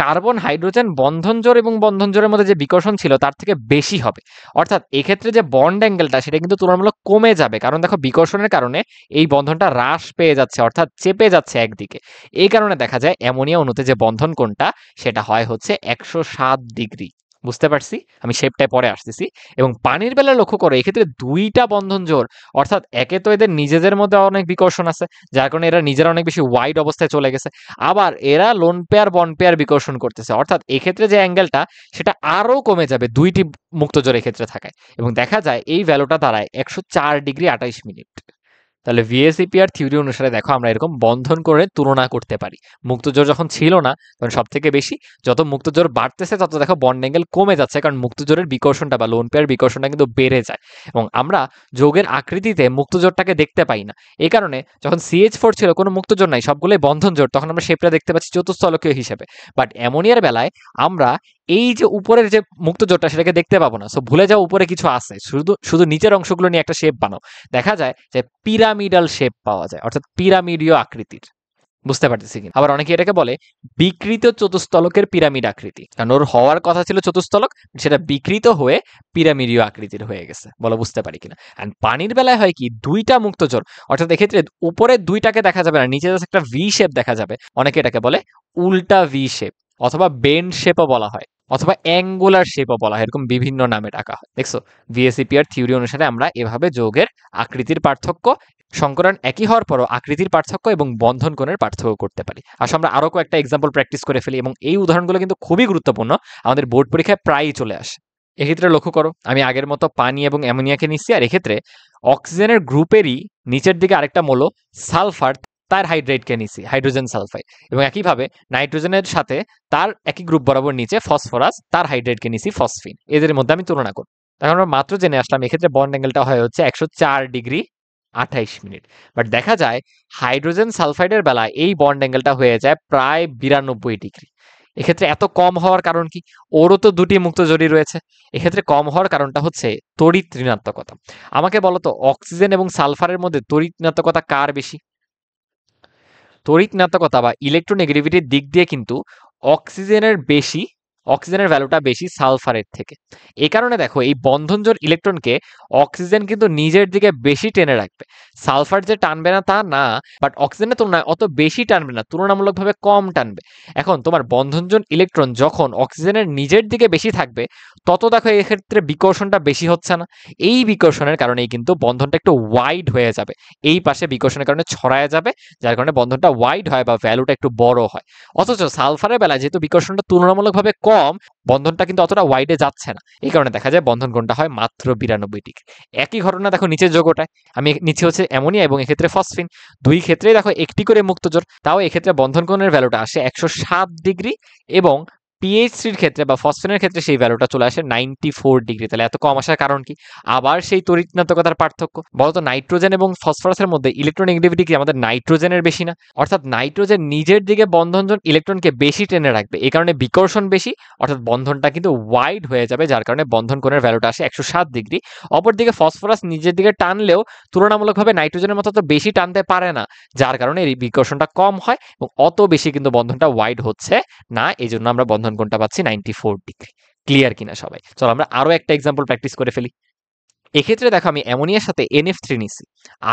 কার্বন হাইড্রোজেন বন্ধন জোড় এবং বন্ধন জোড়ের মধ্যে যে বিকর্ষণ ছিল তার থেকে বেশি হবে। অর্থাৎ এক্ষেত্রে যে বন্ড অ্যাঙ্গেলটা সেটা কিন্তু তুলনামূলক কমে যাবে, কারণ দেখো বিকর্ষণের কারণে এই বন্ধনটা হ্রাস পেয়ে যাচ্ছে, অর্থাৎ চেপে যাচ্ছে একদিকে। এই কারণে দেখা যায় অ্যামোনিয়া অণুতে যে বন্ধন কোণটা সেটা হয় হচ্ছে 107 ডিগ্রি। বুঝতে পারছি, আমি শেপটায় পরে আসতেছি। এবং পানির বেলায় লক্ষ্য করো, এক্ষেত্রে দুইটা বন্ধন জোড়, অর্থাৎ একে তো এদের নিজেদের মধ্যে অনেক বিকর্ষণ আছে, যার কারণে এরা নিজেরা অনেক বেশি ওয়াইড অবস্থায় চলে গেছে। আবার এরা লোন পেয়ার বন্ড পেয়ার বিকর্ষণ করতেছে, অর্থাৎ এক্ষেত্রে যে অ্যাঙ্গেলটা সেটা আরো কমে যাবে দুইটি মুক্ত জোড়ের ক্ষেত্রে থাকায়। এবং দেখা যায় এই ভ্যালুটা দাঁড়ায় 104 ডিগ্রি 28 মিনিট। তাহলে ভিএসইপিআর থিওরি অনুসারে দেখো আমরা এরকম বন্ধন করে তুলনা করতে পারি। মুক্তজোড় যখন ছিল না তখন সব থেকে বেশি, যত মুক্তজোড় বাড়তেছে তত দেখো বন্ড অ্যাঙ্গেল কমে যাচ্ছে, কারণ মুক্তজোড়ের বিকর্ষণটা বা লোন পেয়ার বিকর্ষণটা কিন্তু বেড়ে যায়। এবং আমরা যৌগের আকৃতিতে মুক্তজোড়টাকে দেখতে পাই না। এই কারণে যখন CH4 ছিল কোনো মুক্তজোড় নাই, সবগুলোই বন্ধন জোড়, তখন আমরা শেপটা দেখতে পাচ্ছি চতুস্থলকীয় হিসেবে। বাট অ্যামোনিয়ার বেলায় আমরা এই যে উপরের যে মুক্তজোড়টা সেটাকে দেখতে পাবো না। সো ভুলে যাও উপরে কিছু আছে, শুধু শুধু নিচের অংশগুলো নিয়ে একটা শেপ বানাও। দেখা যায় যে পিরামিডাল শেপ পাওয়া যায়, অর্থাৎ পিরামিডীয় আকৃতির। বুঝতে পারতেছি কিনা? আবার অনেকে এটাকে বলে বিকৃত চতুস্থলকের পিরামিড আকৃতি, কারণ ওর হওয়ার কথা ছিল চতুস্থলক, সেটা বিকৃত হয়ে পিরামিডীয় আকৃতির হয়ে গেছে। বলো বুঝতে পারি কিনা? এন্ড পানির বেলায় হয় কি, দুইটা মুক্তজোড়, অর্থাৎ এক্ষেত্রে উপরের দুইটাকে দেখা যাবে না, নিচে জাস্ট একটা ভি শেপ দেখা যাবে। অনেকে এটাকে বলে উল্টা ভি শেপ, অথবা বেন্ড শেপও বলা হয়, অথবা অ্যাঙ্গুলার শেপও বলা হয়, এরকম বিভিন্ন নামে ডাকা হয়। দেখছো, ভিএসইপিআর থিওরি অনুসারে আমরা এভাবে যৌগের আকৃতির পার্থক্য, সংকরণ একই হওয়ার পরও আকৃতির পার্থক্য এবং বন্ধন কোণের পার্থক্য করতে পারি। আসলে আমরা আরো কয়েকটা এক্সাম্পল প্র্যাকটিস করে ফেলি, এবং এই উদাহরণগুলো কিন্তু খুবই গুরুত্বপূর্ণ, আমাদের বোর্ড পরীক্ষায় প্রায়ই চলে আসে। এক্ষেত্রে লক্ষ্য করো, আমি আগের মতো পানি এবং অ্যামোনিয়াকে নিচ্ছি, আর এক্ষেত্রে অক্সিজেনের গ্রুপেরই নিচের দিকে আরেকটা মৌল সালফার, তার হাইড্রেটকে নিছি হাইড্রোজেন সালফাইড, এবং একইভাবে নাইট্রোজেনের সাথে তার একই গ্রুপ বরাবর নিচে ফসফরাস, তার হাইড্রেটকে নিছি ফসফিন। এদের মধ্যে আমি তুলনা করি। তখন আমরা মাত্র জেনে আসলাম এক্ষেত্রে বন্ড অ্যাঙ্গেলটা হয় হচ্ছে 104 ডিগ্রি 28 মিনিট। বাট দেখা যায় হাইড্রোজেন সালফাইডের বেলায় এই বন্ড অ্যাঙ্গেলটা হয়ে যায় প্রায় 92 ডিগ্রি। এক্ষেত্রে এত কম হওয়ার কারণ কি? ওরও তো দুটি মুক্ত জড়ি রয়েছে। এক্ষেত্রে কম হওয়ার কারণটা হচ্ছে তড়িৎ ঋণাত্মকতা। আমাকে বলো তো, অক্সিজেন এবং সালফারের মধ্যে তড়িৎ ঋণাত্মকতা কার বেশি? তড়িৎ ঋণাত্মকতা বা ইলেকট্রোনেগেটিভিটির দিক দিয়ে কিন্তু অক্সিজেনের বেশি, অক্সিজেনের ভ্যালুটা বেশি সালফারের থেকে। এই কারণে দেখো এই বন্ধন জোড় ইলেকট্রনকে অক্সিজেন কিন্তু নিজের দিকে বেশি টেনে রাখবে। সালফার যে টানবে না তা না, বাট অক্সিজেনের তুলনায় অত বেশি টানবে না, তুলনামূলকভাবে কম টানবে। এখন তোমার বন্ধন জোড় ইলেকট্রন যখন অক্সিজেনের নিজের দিকে বেশি থাকবে, তত দেখো এক্ষেত্রে বিকর্ষণটা বেশি হচ্ছে না। এই বিকর্ষণের কারণেই কিন্তু বন্ধনটা একটু ওয়াইড হয়ে যাবে, এই পাশে বিকর্ষণের কারণে ছড়ায় যাবে, যার কারণে বন্ধনটা ওয়াইড হয় বা ভ্যালুটা একটু বড় হয়। অথচ সালফারের বেলায় যেহেতু বিকর্ষণটা তুলনামূলকভাবে কম, বন্ধনটা কিন্তু অতটা ওয়াইডে যাচ্ছে না। এই কারণে দেখা যায় বন্ধন কোণটা হয় মাত্র 92 ডিগ্রি। একই ঘটনা দেখো নিচের যৌগটায়, আমি নিচে হচ্ছে অ্যামোনিয়া এবং এক্ষেত্রে ফসফিন, দুই ক্ষেত্রেই দেখো একটি করে মুক্তজোড়, তাও এক্ষেত্রে বন্ধন কোণের ভ্যালুটা আসে 107 ডিগ্রি, এবং পিএইচ3 ক্ষেত্রে বা ফসফিনের ক্ষেত্রে সেই ভ্যালুটা চলে আসে 94 ডিগ্রি। তাহলে এত কম আসার কারণ কি? আবার সেই তড়িৎ ঋণাত্মকতার পার্থক্য। বলতো নাইট্রোজেন এবং ফসফরাসের মধ্যে ইলেকট্রোনেগেটিভিটি কি আমাদের নাইট্রোজেনের বেশি না? অর্থাৎ নাইট্রোজেন নিজের দিকে বন্ধনজন ইলেকট্রনকে বেশি টেনে রাখবে, এই কারণে বিকর্ষণ বেশি, অর্থাৎ বন্ধনটা কিন্তু ওয়াইড হয়ে যাবে, যার কারণে বন্ধন কোণের ভ্যালুটা আসে 107 ডিগ্রি। অপরদিকে ফসফরাস নিজের দিকে টানলেও তুলনামূলকভাবে নাইট্রোজেনের মতো তো বেশি টানতে পারে না, যার কারণে এই বিকর্ষণটা কম হয় এবং অত বেশি কিন্তু বন্ধনটা ওয়াইড হচ্ছে না। এই জন্য আমরা বন্ধন কোণটা পাচ্ছি 94 ডিগ্রি। ক্লিয়ার কিনা সবাই? চলো আমরা আরো একটা এক্সাম্পল প্র্যাকটিস করে ফেলি। এক্ষেত্রে দেখো আমি অ্যামোনিয়ার সাথে NF3 নিছি।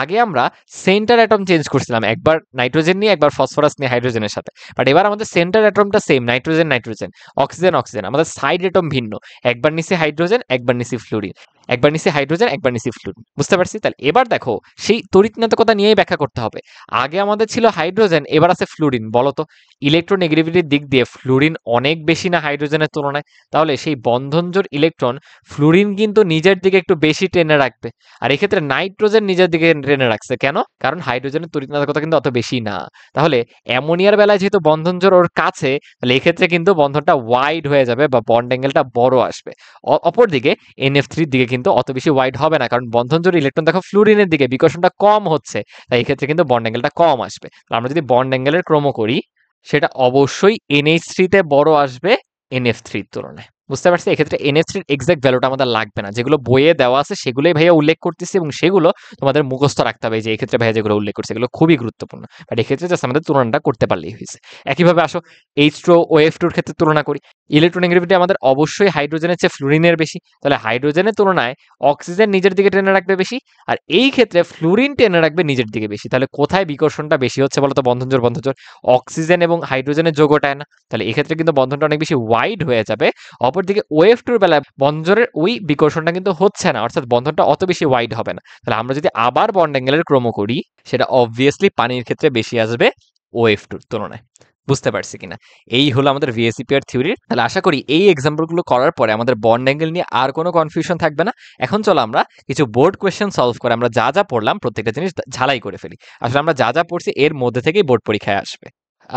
আগে আমরা সেন্টার অ্যাটম চেঞ্জ করছিলাম, একবার নাইট্রোজেন নিয়ে একবার ফসফরাস নিয়ে হাইড্রোজেনের সাথে। বাট এবার আমাদের সেন্টার অ্যাটমটা same, nitrogen nitrogen, oxygen oxygen. আমাদের সাইড অ্যাটম ভিন্ন, একবার নিছি হাইড্রোজেন, একবার নিছি ফ্লুরিন, একবার নিছি হাইড্রোজেন, একবার নিছি ফ্লুরিন। বুঝতে পারছি? তাহলে এবার দেখো সেই তড়িৎ ঋণাত্মকতা নিয়েই ব্যাখ্যা করতে হবে। আগে আমাদের ছিল হাইড্রোজেন, এবার আছে ফ্লুরিন। বলতো ইলেকট্রোনেগেটিভিটির দিক দিয়ে ফ্লুরিন অনেক বেশি না হাইড্রোজেনের তুলনায়? তাহলে সেই বন্ধনজোড় ইলেকট্রন ফ্লুরিন কিন্তু নিজের দিকে একটু বেশি টেনে রাখবে, আর এক্ষেত্রে নাইট্রোজেন নিজের দিকে টেনে রাখছে। কেন? কারণ হাইড্রোজেনের তড়িৎ ঋণাত্মকতা কিন্তু অত বেশি না। তাহলে অ্যামোনিয়ার বেলায় যেহেতু বন্ধন জোড় ওর কাছে, তাহলে এক্ষেত্রে কিন্তু বন্ধনটা ওয়াইড হয়ে যাবে বা বন্ড অ্যাঙ্গেলটা বড় আসবে। অপরদিকে NF3 দিকে কিন্তু অত বেশি ওয়াইড হবে না, কারণ বন্ধন জোড় ইলেকট্রন দেখো ফ্লুরিনের দিকে, বিকর্ষণটা কম হচ্ছে, তাই এক্ষেত্রে কিন্তু বন্ড অ্যাঙ্গেলটা কম আসবে। আমরা যদি বন্ড অ্যাঙ্গেলের ক্রম করি, সেটা অবশ্যই NH3 তে বড় আসবে NF3 এর তুলনায়। বুঝতে পারছি? এক্ষেত্রে NH3 এর এক্সাক্ট ভ্যালুটা আমাদের লাগবে না। যেগুলো বইয়ে দেওয়া আছে সেগুলোই ভাইয়া উল্লেখ করতেছি এবং সেগুলো তোমাদের মুখস্থ রাখতে হবে। যে এক্ষেত্রে ভাইয়া যেগুলো উল্লেখ করছে এগুলো খুবই গুরুত্বপূর্ণ। বাট এক্ষেত্রে জাস্ট আমাদের তুলনাটা করতে পারলেই হয়েছে। একইভাবে আসো H2O OF2 এর ক্ষেত্রে তুলনা করি। ইলেকট্রোনেগেটিভিটি আমাদের অবশ্যই হাইড্রোজেনের চেয়ে ফ্লুরিনের বেশি। তাহলে হাইড্রোজেনের তুলনায় অক্সিজেন নিজের দিকে টেনে রাখবে বেশি, আর এই ক্ষেত্রে ফ্লুরিন টেনে রাখবে নিজের দিকে বেশি। তাহলে কোথায় বিকর্ষণটা বেশি হচ্ছে বলতো? বন্ধন জোড় বন্ধন জোড় অক্সিজেন এবং হাইড্রোজেনের যোগটায় না। তাহলে এক্ষেত্রে কিন্তু বন্ধনটা অনেক বেশি ওয়াইড হয়ে যাবে। অপরদিকে OF2 এর বেলায় বন্ধনের ওই বিকর্ষণটা কিন্তু হচ্ছে না, অর্থাৎ বন্ধনটা অত বেশি ওয়াইড হবে না। তাহলে আমরা যদি আবার বন্ড অ্যাঙ্গেলের ক্রম করি, সেটা অবভিয়াসলি পানির ক্ষেত্রে বেশি আসবে OF2 এর তুলনায়। বুঝতে পারছি কিনা? এই হলো আমাদের VSEPR থিওরির। তাহলে আশা করি এই এক্সাম্পলগুলো করার পরে আমাদের বন্ড অ্যাঙ্গেল নিয়ে আর কোনো কনফিউশন থাকবে না। এখন চলো আমরা কিছু বোর্ড কোয়েশ্চেন সলভ করে আমরা যা যা পড়লাম প্রত্যেকটা জিনিস ঝালাই করে ফেলি। আসলে আমরা যা যা পড়ছি এর মধ্যে থেকেই বোর্ড পরীক্ষায় আসবে।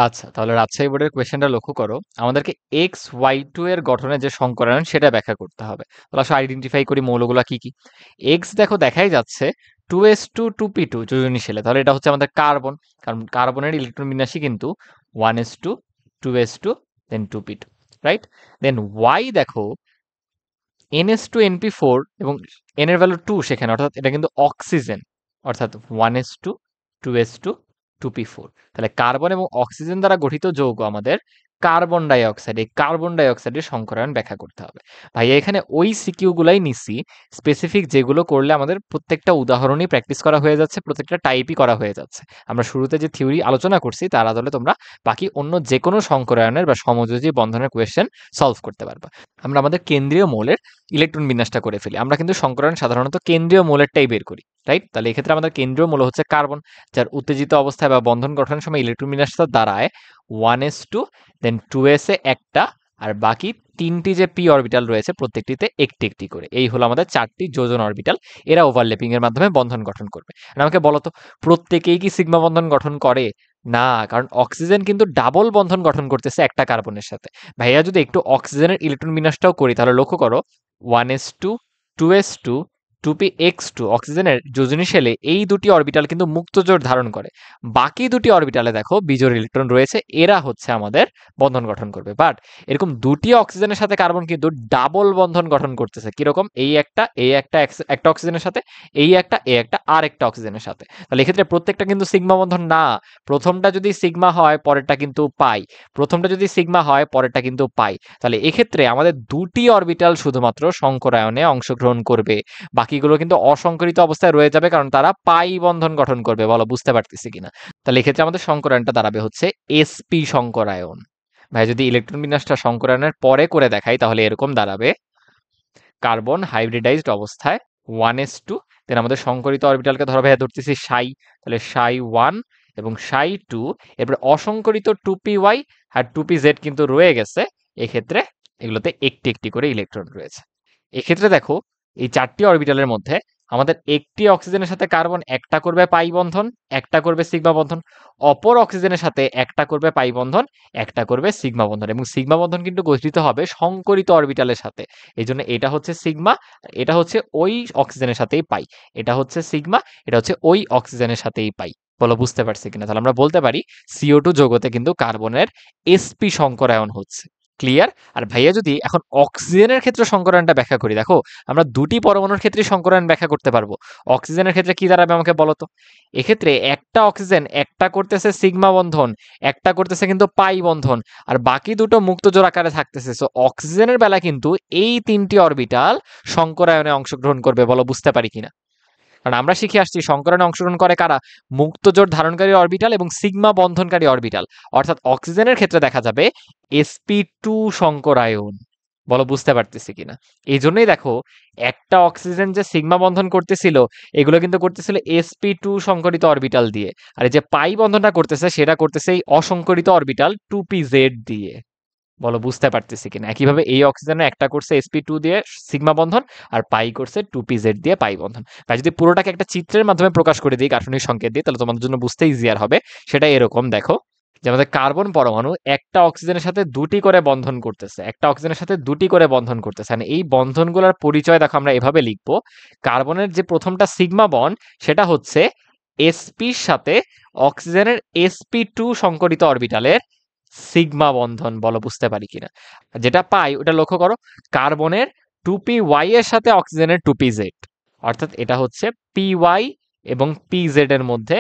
আচ্ছা, তাহলে রাজশাহী বোর্ডের কোয়েশ্চেনটা লক্ষ্য করো। আমাদেরকে XY2 এর গঠনের যে সংকরায়ন সেটা ব্যাখ্যা করতে হবে। তাহলে আসলে আইডেন্টিফাই করি মৌলগুলা কি কি। এক্স দেখো দেখাই যাচ্ছে 2s2 2p2 যোজনী শেলে, তাহলে এটা হচ্ছে আমাদের কার্বন, কারণ কার্বনের ইলেকট্রন বিন্যাসই কিন্তু 1s2 2s2 দেন 2p2, রাইট? দেন ওয়াই দেখো NS2 NP4 এবং n এর ভ্যালু 2 সেখানে, অর্থাৎ এটা কিন্তু অক্সিজেন, অর্থাৎ 1s2 2s2 2p4। তাহলে কার্বন এবং অক্সিজেন দ্বারা গঠিত যৌগ আমাদের কার্বন ডাই অক্সাইড। এই কার্বন ডাই অক্সাইডের সংকরায়ন ব্যাখ্যা করতে হবে। ভাইয়া এখানে ওই সিকিউ গুলাই নিছি, স্পেসিফিক যেগুলো করলে আমাদের প্রত্যেকটা উদাহরণই প্র্যাকটিস করা হয়ে যাচ্ছে, প্রত্যেকটা টাইপই করা হয়ে যাচ্ছে। আমরা শুরুতে যে থিওরি আলোচনা করছি তার আদলে তোমরা বাকি অন্য যে কোনো সংকরায়নের বা সমযোজী বন্ধনের কোয়েশ্চেন সলভ করতে পারবা। আমরা আমাদের কেন্দ্রীয় মৌলের ইলেকট্রন বিন্যাসটা করে ফেলি। আমরা কিন্তু সংকরায়ন সাধারণত কেন্দ্রীয় মৌলেরটাই বের করি, রাইট? তাহলে এক্ষেত্রে আমাদের কেন্দ্রীয় মৌল হচ্ছে কার্বন, যার উত্তেজিত অবস্থায় বা বন্ধন গঠনের সময় ইলেকট্রন বিন্যাসটা দাঁড়ায় 1s2 দেন 2s এ একটা, আর বাকি তিনটি যে পি অরবিটাল রয়েছে প্রত্যেকটিতে একটি একটি করে। এই হলো আমাদের চারটি যোজন অরবিটাল। এরা ওভারল্যাপিং এর মাধ্যমে বন্ধন গঠন করবে। আর আমাকে বলো তো, প্রত্যেকেই কি সিগমা বন্ধন গঠন করে? না, কারণ অক্সিজেন কিন্তু ডাবল বন্ধন গঠন করতেছে একটা কার্বনের সাথে। ভাইয়া যদি একটু অক্সিজেনের ইলেকট্রন বিন্যাসটাও করি, তাহলে লক্ষ্য করো 1s2 2s2 2px2 অক্সিজেনের যোজনী শেলে এই দুটি অরবিটাল কিন্তু মুক্ত জোড় ধারণ করে। বাকি দুটি অরবিটালে দেখো বিজোড় ইলেকট্রন রয়েছে, এরা হচ্ছে আমাদের বন্ধন গঠন করবে। বাট এরকম দুটি অক্সিজেনের সাথে কার্বন কিন্তু ডাবল বন্ধন গঠন করতেছে। কিরকম? এই একটা একটা অক্সিজেনের সাথে, এই একটা আর একটা অক্সিজেনের সাথে। তাহলে এক্ষেত্রে প্রত্যেকটা কিন্তু সিগমা বন্ধন না। প্রথমটা যদি সিগমা হয় পরেরটা কিন্তু পাই, প্রথমটা যদি সিগমা হয় পরেরটা কিন্তু পাই। তাহলে এক্ষেত্রে আমাদের দুটি অরবিটাল শুধুমাত্র সংকরায়নে অংশগ্রহণ করবে, বাকিগুলো কিন্তু অসংকরিত অবস্থায় রয়ে যাবে, কারণ তারা পাই বন্ধন গঠন করবে। বলো বুঝতে পারতেছি কিনা? তাহলে এক্ষেত্রে আমাদের সংকরায়নটা দাঁড়াবে হচ্ছে sp সংকরায়ন। ভাই যদি ইলেকট্রন বিন্যাসটা সংকরায়নের পরে করে দেখাই তাহলে এরকম দাঁড়াবে: কার্বন হাইব্রিডাইজড অবস্থায় 1s2, দেন আমাদের সংকরিত অরবিটালকে ধরো ভাইয়া ধরতেছি সাই, তাহলে সাই 1 এবং সাই 2, এরপরে অসংকরিত 2py আর 2pz কিন্তু রয়ে গেছে। এক্ষেত্রে এগুলোতে একটি একটি করে ইলেকট্রন রয়েছে। এক্ষেত্রে দেখো এই চারটি অরবিটালের মধ্যে আমাদের একটি অক্সিজেনের সাথে কার্বন একটা করবে পাই বন্ধন, একটা করবে সিগমা বন্ধন, অপর অক্সিজেনের সাথে একটা করবে পাই বন্ধন, একটা করবে সিগমা বন্ধন, এবং সিগমা বন্ধন কিন্তু গঠিত হবে সংকরিত অরবিটালের সাথে। এই জন্য এটা হচ্ছে সিগমা, এটা হচ্ছে ওই অক্সিজেনের সাথেই পাই। এটা হচ্ছে সিগমা, এটা হচ্ছে ওই অক্সিজেনের সাথেই পাই। বলো বুঝতে পারছি কিনা? তাহলে আমরা বলতে পারি CO2 যৌগতে কিন্তু কার্বনের sp সংকরায়ন হচ্ছে। ক্লিয়ার? আর ভাইয়া যদি এখন অক্সিজেনের ক্ষেত্রে সংকরায়নটা ব্যাখ্যা করি, দেখো আমরা দুটি পরমাণুর ক্ষেত্রে সংকরায়ন ব্যাখ্যা করতে পারবো। অক্সিজেনের ক্ষেত্রে কি দাঁড়াবে আমাকে বলো তো? এক্ষেত্রে একটা অক্সিজেন একটা করতেছে সিগমা বন্ধন, একটা করতেছে কিন্তু পাই বন্ধন, আর বাকি দুটো মুক্ত জোড় আকারে থাকতেছে। সো অক্সিজেনের বেলা কিন্তু এই তিনটি অরবিটাল সংকরায়নে অংশগ্রহণ করবে। বলো বুঝতে পারি কিনা? কারণ আমরা শিখে আসছি সংকরণে অংশগ্রহণ করে কারা? মুক্ত জোড় ধারণকারী অরবিটাল এবং সিগমা বন্ধনকারী অরবিটাল। অর্থাৎ অক্সিজেনের ক্ষেত্রে দেখা যাবে sp2 সংকরায়ন। বলো বুঝতে পারতেছি কিনা? এই জন্যই দেখো একটা অক্সিজেন যে সিগমা বন্ধন করতেছিল, এগুলো কিন্তু করতেছিল sp2 সংকরিত অরবিটাল দিয়ে, আর এই যে পাই বন্ধনটা করতেছে সেটা করতেছে এই অসংকরিত অরবিটাল 2pz দিয়ে। বলো বুঝতে পারতেছি কিনা? একইভাবে এই অক্সিজেনে একটা করছে sp2 দিয়ে সিগমা বন্ধন, আর পাই করছে 2pz দিয়ে পাই বন্ধন। তাই যদি পুরোটাকে একটা চিত্রের মাধ্যমে প্রকাশ করে দিই, গাঠনিক সংকেত দিয়ে, তাহলে তোমাদের জন্য বুঝতে ইজিয়ার হবে। সেটা এরকম দেখো, যে আমাদের কার্বন পরমাণু একটা অক্সিজেনের সাথে দুটি করে বন্ধন করতেছে, একটা অক্সিজেনের সাথে দুটি করে বন্ধন করতেছে। মানে এই বন্ধনগুলোর পরিচয় দেখো আমরা এভাবে লিখবো: কার্বনের যে প্রথমটা সিগমা বন্ড সেটা হচ্ছে sp-র সাথে অক্সিজেনের sp2 সংকরিত অরবিটালের সিগমা বন্ধন, বলো বুঝতে পারি কিনা। যেটা পাই ওটা লক্ষ্য করো, কার্বনের 2p-Y এর সাথে অক্সিজেনের 2p-Z, অর্থাৎ এটা হচ্ছে py এবং pz এর মধ্যে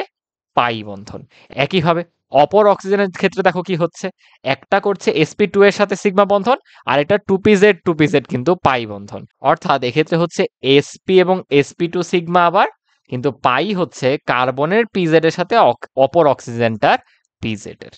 পাই বন্ধন। একইভাবে অপর অক্সিজেনের ক্ষেত্রে দেখো কি হচ্ছে, একটা করছে sp2 এর সাথে সিগমা বন্ধন, আর এটা 2pz কিন্তু পাই বন্ধন। অর্থাৎ এক্ষেত্রে হচ্ছে sp এবং sp2 সিগমা, আবার কিন্তু পাই হচ্ছে কার্বনের pz এর সাথে অপর অক্সিজেনটার pz এর।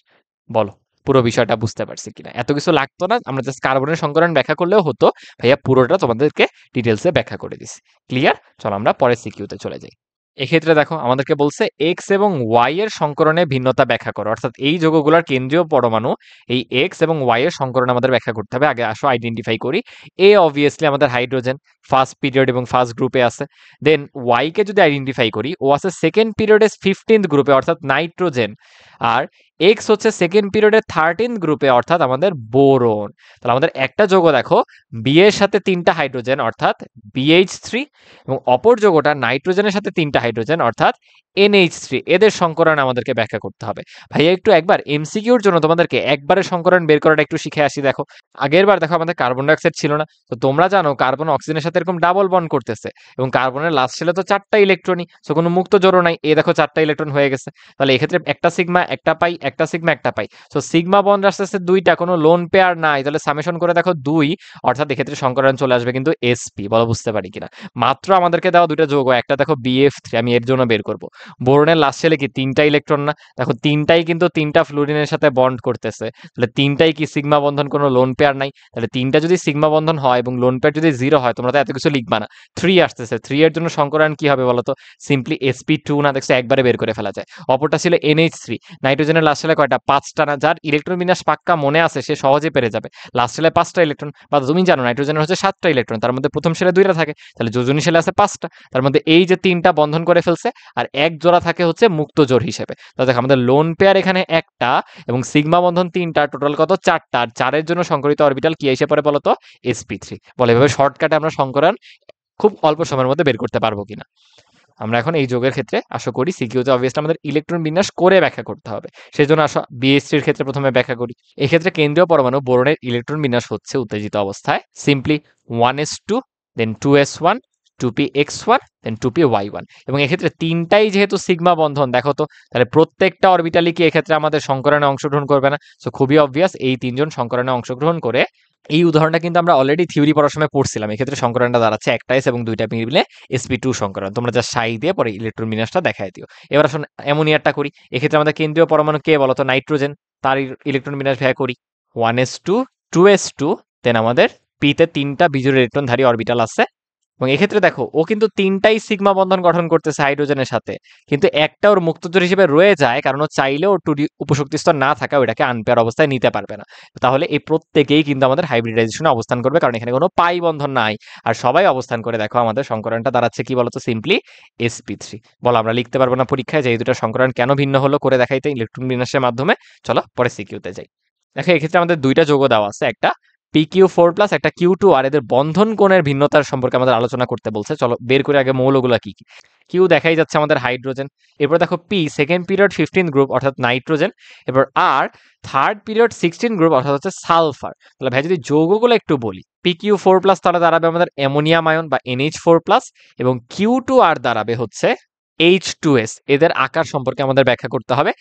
বলো পুরো বিষয়টা বুঝতে পারছি কিনা। এত কিছু লাগতো না, আমরা জাস্ট কার্বনের সংকরণ ব্যাখ্যা করলেও হতো। ভাইয়া পুরোটা তোমাদেরকে ডিটেলসে ব্যাখ্যা করে দিছি। ক্লিয়ার? চলো আমরা পরের সিকিউতে চলে যাই। এক্ষেত্রে দেখো আমাদেরকে বলছে এক্স এবং ওয়াই এর সংকরণে ভিন্নতা ব্যাখ্যা করো, অর্থাৎ এই যৌগগুলোর কেন্দ্রীয় পরমাণু এই এক্স এবং ওয়াই এর সংকরণ আমাদের ব্যাখ্যা করতে হবে। আগে আসো আইডেন্টিফাই করি। এ অবভিয়াসলি আমাদের হাইড্রোজেন, ফার্স্ট পিরিয়ড এবং ফার্স্ট গ্রুপে আছে। দেন ওয়াই কে যদি আইডেন্টিফাই করি, ও আছে সেকেন্ড পিরিয়ডের 15th গ্রুপে অর্থাৎ নাইট্রোজেন। আর এক্স হচ্ছে সেকেন্ড পিরিয়ডের 13th গ্রুপে অর্থাৎ আমাদের বোরন। তাহলে আমাদের একটা যৌগ দেখো বি এর সাথে 3টা হাইড্রোজেন অর্থাৎ BH3, এবং অপর যৌগটা নাইট্রোজেনের সাথে 3টা হাইড্রোজেন অর্থাৎ NH3, এদের সংকরণ আমাদেরকে ব্যাখ্যা করতে হবে। ভাইয়া একটু একবার এমসিকিউর জন্য তোমাদেরকে একবারে সংকরণ বের করাটা একটু শিখে আসি। দেখো আগের বার দেখো আমাদের কার্বন ডাইঅক্সাইড ছিল না, তো তোমরা জানো কার্বন অক্সিজেনের সাথে এরকম ডাবল বন্ড করতেছে, এবং কার্বনের লাস্ট শেলে তো 4টা ইলেকট্রনই, সো কোনো মুক্ত জোড়ও নাই। এই দেখো 4টা ইলেকট্রন হয়ে গেছে। তাহলে এক্ষেত্রে একটা সিগমা একটা পাই, একটা সিগমা একটা পাই, সো সিগমা বন্ড আসতেছে 2টা, কোনো লোন পেয়ার নাই। তাহলে সামেশন করে দেখো 2, অর্থাৎ এক্ষেত্রে সংকরণ চলে আসবে কিন্তু sp। বলো বুঝতে পারি কিনা। মাত্র আমাদেরকে দেওয়া দুইটা যৌগ, একটা দেখো BF3, আমি এর জন্য বের করব। বোরনের লাস্ট শেলে কি 3টা ইলেকট্রন না? দেখো 3টাই কিন্তু 3টা ফ্লুরিনের সাথে বন্ড করতেছে, তাহলে 3টাই কি সিগমা বন্ধন, কোনো লোন পেয়ার নাই। তাহলে 3টা যদি সিগমা বন্ধন হয় এবং লোন পেয়ার যদি 0 হয়, তোমরা তো এত কিছু লিখবা না। 3 আসতেছে, 3 এর জন্য সংকরণ কি হবে বলো তো? সিম্পলি sp2 না, দেখছো একবারে বের করে ফেলা যায়। অপরটা ছিল NH3, নাইট্রোজেনের লাস্ট শেলে কয়টা? 5টা না? যার ইলেকট্রন বিন্যাস পাক্কা মনে আছে সে সহজে পেরে যাবে। লাস্ট শেলে 5টা ইলেকট্রন, বা তুমি জানো নাইট্রোজেনের হচ্ছে 7টা ইলেকট্রন, তার মধ্যে প্রথম শেলে 2টা থাকে, তাহলে যোজনী শেলে আছে 5টা। তার মধ্যে এই যে 3টা বন্ধন করে ফেলছে, আর এক জোড়া থাকে হচ্ছে মুক্ত জোড় হিসেবে। তো দেখো আমাদের লোন পেয়ার এখানে একটা, এবং সিগমা বন্ধন 3টা, টোটাল কত? 4টা। আর 4-এর জন্য সংকরিত অরবিটাল কি এসে পড়ে বলতো? sp3। বলে এভাবে শর্টকাটে আমরা সংকরণ খুব অল্প সময়ের মধ্যে বের করতে পারবো কিনা। আমরা এখন এই যোগের ক্ষেত্রে আশা করি সিকিউতে অবভিয়াসলি আমাদের ইলেকট্রন বিন্যাস করে ব্যাখ্যা করতে হবে। সেই জন্য আসো BH3 এর ক্ষেত্রে প্রথমে ব্যাখ্যা করি। এক্ষেত্রে কেন্দ্রীয় পরমাণু বোরনের ইলেকট্রন বিন্যাস হচ্ছে উত্তেজিত অবস্থায় সিম্পলি 1s2, দেন 2s1, 2px1, দেন 2py1। এবং এক্ষেত্রে 3টাই যেহেতু সিগমা বন্ধন, দেখো তো তাহলে প্রত্যেকটা অরবিটালই কি এক্ষেত্রে আমাদের সংকরণে অংশগ্রহণ করবে না? সো খুবই অবভিয়াস এই 3জন সংকরণে অংশগ্রহণ করে। এই উদাহরণটা কিন্তু আমরা অলরেডি থিওরি পড়ার সময় পড়ছিলাম। এক্ষেত্রে সংকরণটা দাঁড়াচ্ছে একটা এস এবং 2টা মিলে sp2 সংকরণ। তোমরা যা সাই দিয়ে পরে ইলেকট্রন বিন্যাসটা দেখায় দিও। এবার আসুন অ্যামোনিয়ারটা করি। এক্ষেত্রে আমাদের কেন্দ্রীয় পরমাণু কে বলতো? নাইট্রোজেন। তার ইলেকট্রন বিন্যাস ভ্যা করি 1s2, 2s2, দেন আমাদের পিতে 3টা বিজোড় ইলেকট্রনধারী অরবিটাল আছে। এবং এক্ষেত্রে দেখো ও কিন্তু 3টাই সিগমা বন্ধন গঠন করতেছে হাইড্রোজেনের সাথে, কিন্তু একটা ওর মুক্তজোড় হিসেবে রয়ে যায়, কারণ ও চাইলেও 2d উপশক্তি স্তর না থাকা ওটাকে আনপেয়ার অবস্থায় নিতে পারবে না। তাহলে এই প্রত্যেকেই কিন্তু আমাদের হাইব্রিডাইজেশনে অবস্থান করবে, কারণ এখানে কোনো পাই বন্ধন নাই। আর সবাই অবস্থান করে দেখো আমাদের সংকরণটা দাঁড়াচ্ছে কি বলতো? Simply sp3। বলো আমরা লিখতে পারবো না পরীক্ষায় যে এই দুটো সংকরণ কেন ভিন্ন হলো করে দেখাইতে ইলেকট্রন বিন্যাসের মাধ্যমে? চলো পরে সিকিউতে যাই। দেখো এক্ষেত্রে আমাদের দুইটা যৌগ দেওয়া আছে, একটা PQ4+, একটা Q2, আর এদের বন্ধন কোণের ভিন্নতার সম্পর্কে আমাদের আলোচনা করতে বলছে। চলো বের করে আগে মৌলগুলা কি কি। কিউ দেখাই যাচ্ছে আমাদের হাইড্রোজেন। এরপর দেখো পি সেকেন্ড পিরিয়ড 15 গ্রুপ অর্থাৎ নাইট্রোজেন। এরপর আর থার্ড পিরিয়ড 16 গ্রুপ অর্থাৎ হচ্ছে সালফার। তাহলে ভাই যদি যৌগগুলো একটু বলি, PQ4+ তাহলে দাঁড়াবে আমাদের অ্যামোনিয়াম আয়ন বা NH4+, এবং Q2 আর দাঁড়াবে হচ্ছে H2S। এদের আকার সম্পর্কে আমাদের ব্যাখ্যা করতে হবে।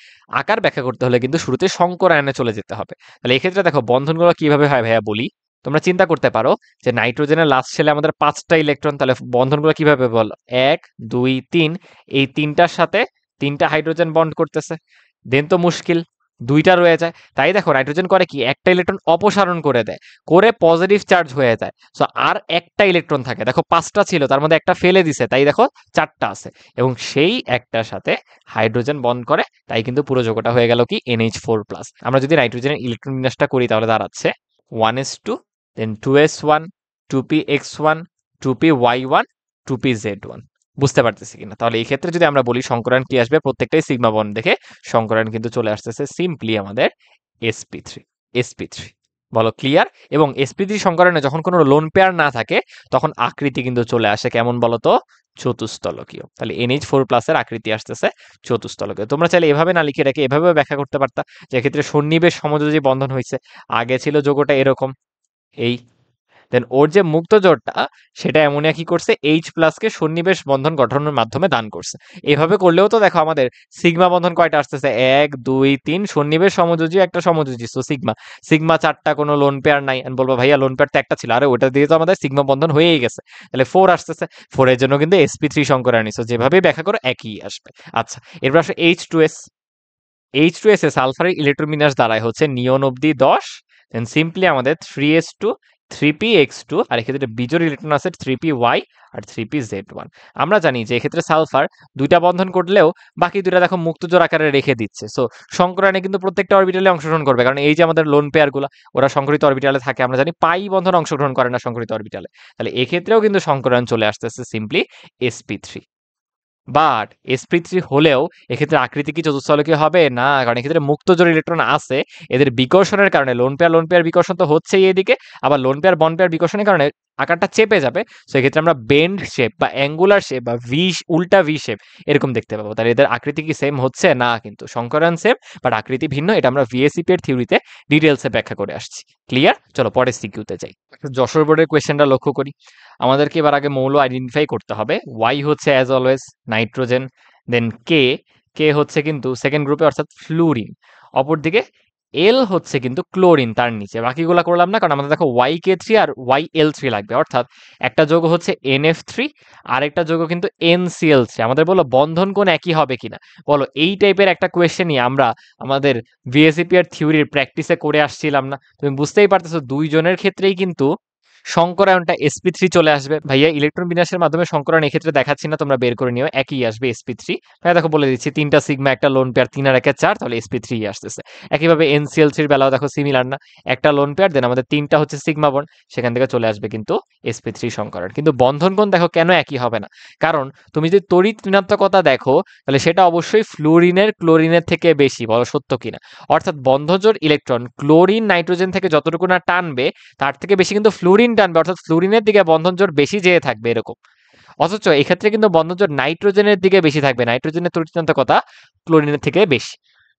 আকার ব্যাখ্যা করতে হলে কিন্তু শুরুতে সংকর আয়নে চলে যেতে হবে। তাহলে এক্ষেত্রে দেখো বন্ধনগুলো কিভাবে হয় ভাইয়া বলি। তোমরা চিন্তা করতে পারো যে নাইট্রোজেনের লাস্ট শেলে আমাদের 5টা ইলেকট্রন, তাহলে বন্ধনগুলো কিভাবে বল? 1, 2, 3, এই 3টার সাথে 3টা হাইড্রোজেন বন্ড করতেছে। দেন তো মুশকিল, 2টা রয়ে যায়। তাই দেখো নাইট্রোজেন করে কি, একটা ইলেকট্রন অপসারণ করে দেয়, করে পজিটিভ চার্জ হয়ে যায়। সো আর একটা ইলেকট্রন থাকে, দেখো 5টা ছিল তার মধ্যে একটা ফেলে দিছে, তাই দেখো 4টা আছে, এবং সেই একটার সাথে হাইড্রোজেন বন্ড করে, তাই কিন্তু পুরো যৌগটা হয়ে গেল কি NH4+। আমরা যদি নাইট্রোজেনের ইলেকট্রন বিন্যাসটা করি তাহলে দাঁড়াচ্ছে 1s2, দেন 2s1, 2px1, 2py1, 2pz1। বুঝতে পারতেছি কিনা? তাহলে এই ক্ষেত্রে যদি আমরা বলি সংকরণ কি আসবে, প্রত্যেকটাই সিগমা বন্ড দেখে সংকরণ কিন্তু চলে আসতেছে সিম্পলি আমাদের sp3। sp3 বলো ক্লিয়ার? এবং sp3 সংকরণে যখন কোনো লোন পেয়ার না থাকে তখন আকৃতি কিন্তু চলে আসে কেমন বলো তো? চতুস্তলকীয়। তাহলে NH4+ এর আকৃতি আসতেছে চতুস্তলকীয়। তোমরা চাইলে এভাবে না লিখে রেখে এভাবেও ব্যাখ্যা করতে পারতা যে এক্ষেত্রে সন্নিবেশ সমযোজী বন্ধন হয়েছে, আগে ছিল যৌগটা এরকম এই, দেন ওর যে মুক্ত জোড়টা সেটা অ্যামোনিয়া কি করছে, H+ কে সন্নিবেশ বন্ধন গঠনের মাধ্যমে দান করছে। এভাবে করলেও তো দেখো আমাদের সিগমা বন্ধন কয়টা আসতেছে, 1 2 3, সন্নিবেশ সমযোজী একটা সমযোজী, তো সিগমা সিগমা 4টা, কোনো লোন পেয়ার নাই। আমি বলবো ভাইয়া লোন পেয়ার তো একটা ছিল, আরে ওটা দিয়ে তো আমাদের সিগমা বন্ধন হয়েই গেছে, তাহলে 4 আসতেছে। 4 এর জন্য কিন্তু sp3 সংকরায়ন, সো যেভাবেই ব্যাখ্যা করো একই আসবে। আচ্ছা, এরপর আসলে H2S। H2S এ সালফারের ইলেকট্রন বিন্যাস দাঁড়ায় হচ্ছে নিয়ন অবধি 10, দেন সিম্পলি আমাদের 3s2 3px2, আর এক্ষেত্রে বিজোড় ইলেকট্রন আছে 3py আর 3pz1। আমরা জানি যে এক্ষেত্রে সালফার দুইটা বন্ধন করলেও বাকি দুইটা দেখো মুক্তজোড় আকারে রেখে দিচ্ছে, সো সংকরায়নে কিন্তু প্রত্যেকটা অরবিটালে অংশগ্রহণ করবে, কারণ এই যে আমাদের লোন পেয়ার গুলা ওরা সংকরিত অরবিটালে থাকে, আমরা জানি পাই বন্ধন অংশগ্রহণ করে না সংকরিত অরবিটালে, তাহলে এক্ষেত্রেও কিন্তু সংকরায়ন চলে আসতেছে সিম্পলি sp3। বাট sp3 হলেও এক্ষেত্রে আকৃতি কি চতুস্তলকীয় হবে না, কারণ এক্ষেত্রে মুক্তজোড় ইলেকট্রন আছে, এদের বিকর্ষণের কারণে লোন পেয়ার বিকর্ষণ তো হচ্ছেই এদিকে, আবার লোন পেয়ার বন্ড পেয়ার বিকর্ষণের কারণে আকারটা চেপে যাবে, সো এক্ষেত্রে আমরা বেন্ড শেপ বা অ্যাঙ্গুলার শেপ বা উল্টা ভি শেপ এরকম দেখতে পাবো। তাহলে এদের আকৃতি কি সেম হচ্ছে না, কিন্তু সংকরায়ন সেম বাট আকৃতি ভিন্ন, এটা আমরা ভিএসিপি এর থিওরিতে ডিটেলসে ব্যাখ্যা করে আসছি। ক্লিয়ার? চলো পরের সিকিউতে যাই। যশোর বোর্ডের কোয়েশ্চেনটা লক্ষ্য করি। আমাদেরকে এবার আগে মৌল আইডেন্টিফাই করতে হবে। ওয়াই হচ্ছে অ্যাজ অলওয়েজ নাইট্রোজেন, দেন কে, কে হচ্ছে কিন্তু সেকেন্ড গ্রুপে অর্থাৎ ফ্লুরিন, অপরদিকে এল হচ্ছে কিন্তু ক্লোরিন তার নিচে। বাকিগুলা করলাম না, কারণ আমাদের দেখো YK3 আর YL3 লাগবে, অর্থাৎ একটা যৌগ হচ্ছে NF3 আর একটা যৌগ কিন্তু NCl3। আমাদের বলো বন্ধন কোণ একই হবে কিনা, বলো এই টাইপের একটা কোয়েশ্চেনই আমরা আমাদের ভিএসিপি এর থিওরির প্র্যাকটিসে করে আসছিলাম না? তুমি বুঝতেই পারতেছো দুইজনের ক্ষেত্রেই কিন্তু সংকরায়নটা sp3 চলে আসবে। ভাইয়া ইলেকট্রন বিন্যাসের মাধ্যমে সংকরায়ন এক্ষেত্রে দেখাচ্ছি না, তোমরা বের করে নিও, একই আসবে sp3। ভাইয়া দেখো বলে দিচ্ছি, 3টা সিগমা একটা লোন পেয়ার, 3 আর 1 4, তাহলে sp3 আসতেছে। একইভাবে NCl3 এর বেলাও দেখো সিমিলার না, একটা লোন পেয়ার, দেন আমাদের 3টা হচ্ছে সিগমা বন্ড, সেখান থেকে চলে আসবে কিন্তু sp3 সংকরায়ন। কিন্তু বন্ধন কোণ দেখো কেন একই হবে না, কারণ তুমি যদি তড়িৎ ঋণাত্মকতা দেখো তাহলে সেটা অবশ্যই ফ্লুরিনের ক্লোরিনের থেকে বেশি, বলো সত্য কিনা? অর্থাৎ বন্ধজোড় ইলেকট্রন ক্লোরিন নাইট্রোজেন থেকে যতটুকু না টানবে তার থেকে বেশি কিন্তু ফ্লুরিন টানবে, অর্থাৎ ফ্লুরিনের দিকে বন্ধন জোর বেশি যেয়ে থাকবে এরকম। অথচ এক্ষেত্রে কিন্তু বন্ধন জোর নাইট্রোজেনের দিকে বেশি থাকবে, নাইট্রোজেনের তড়িৎচঞ্চকতা ক্লোরিনের থেকে বেশি।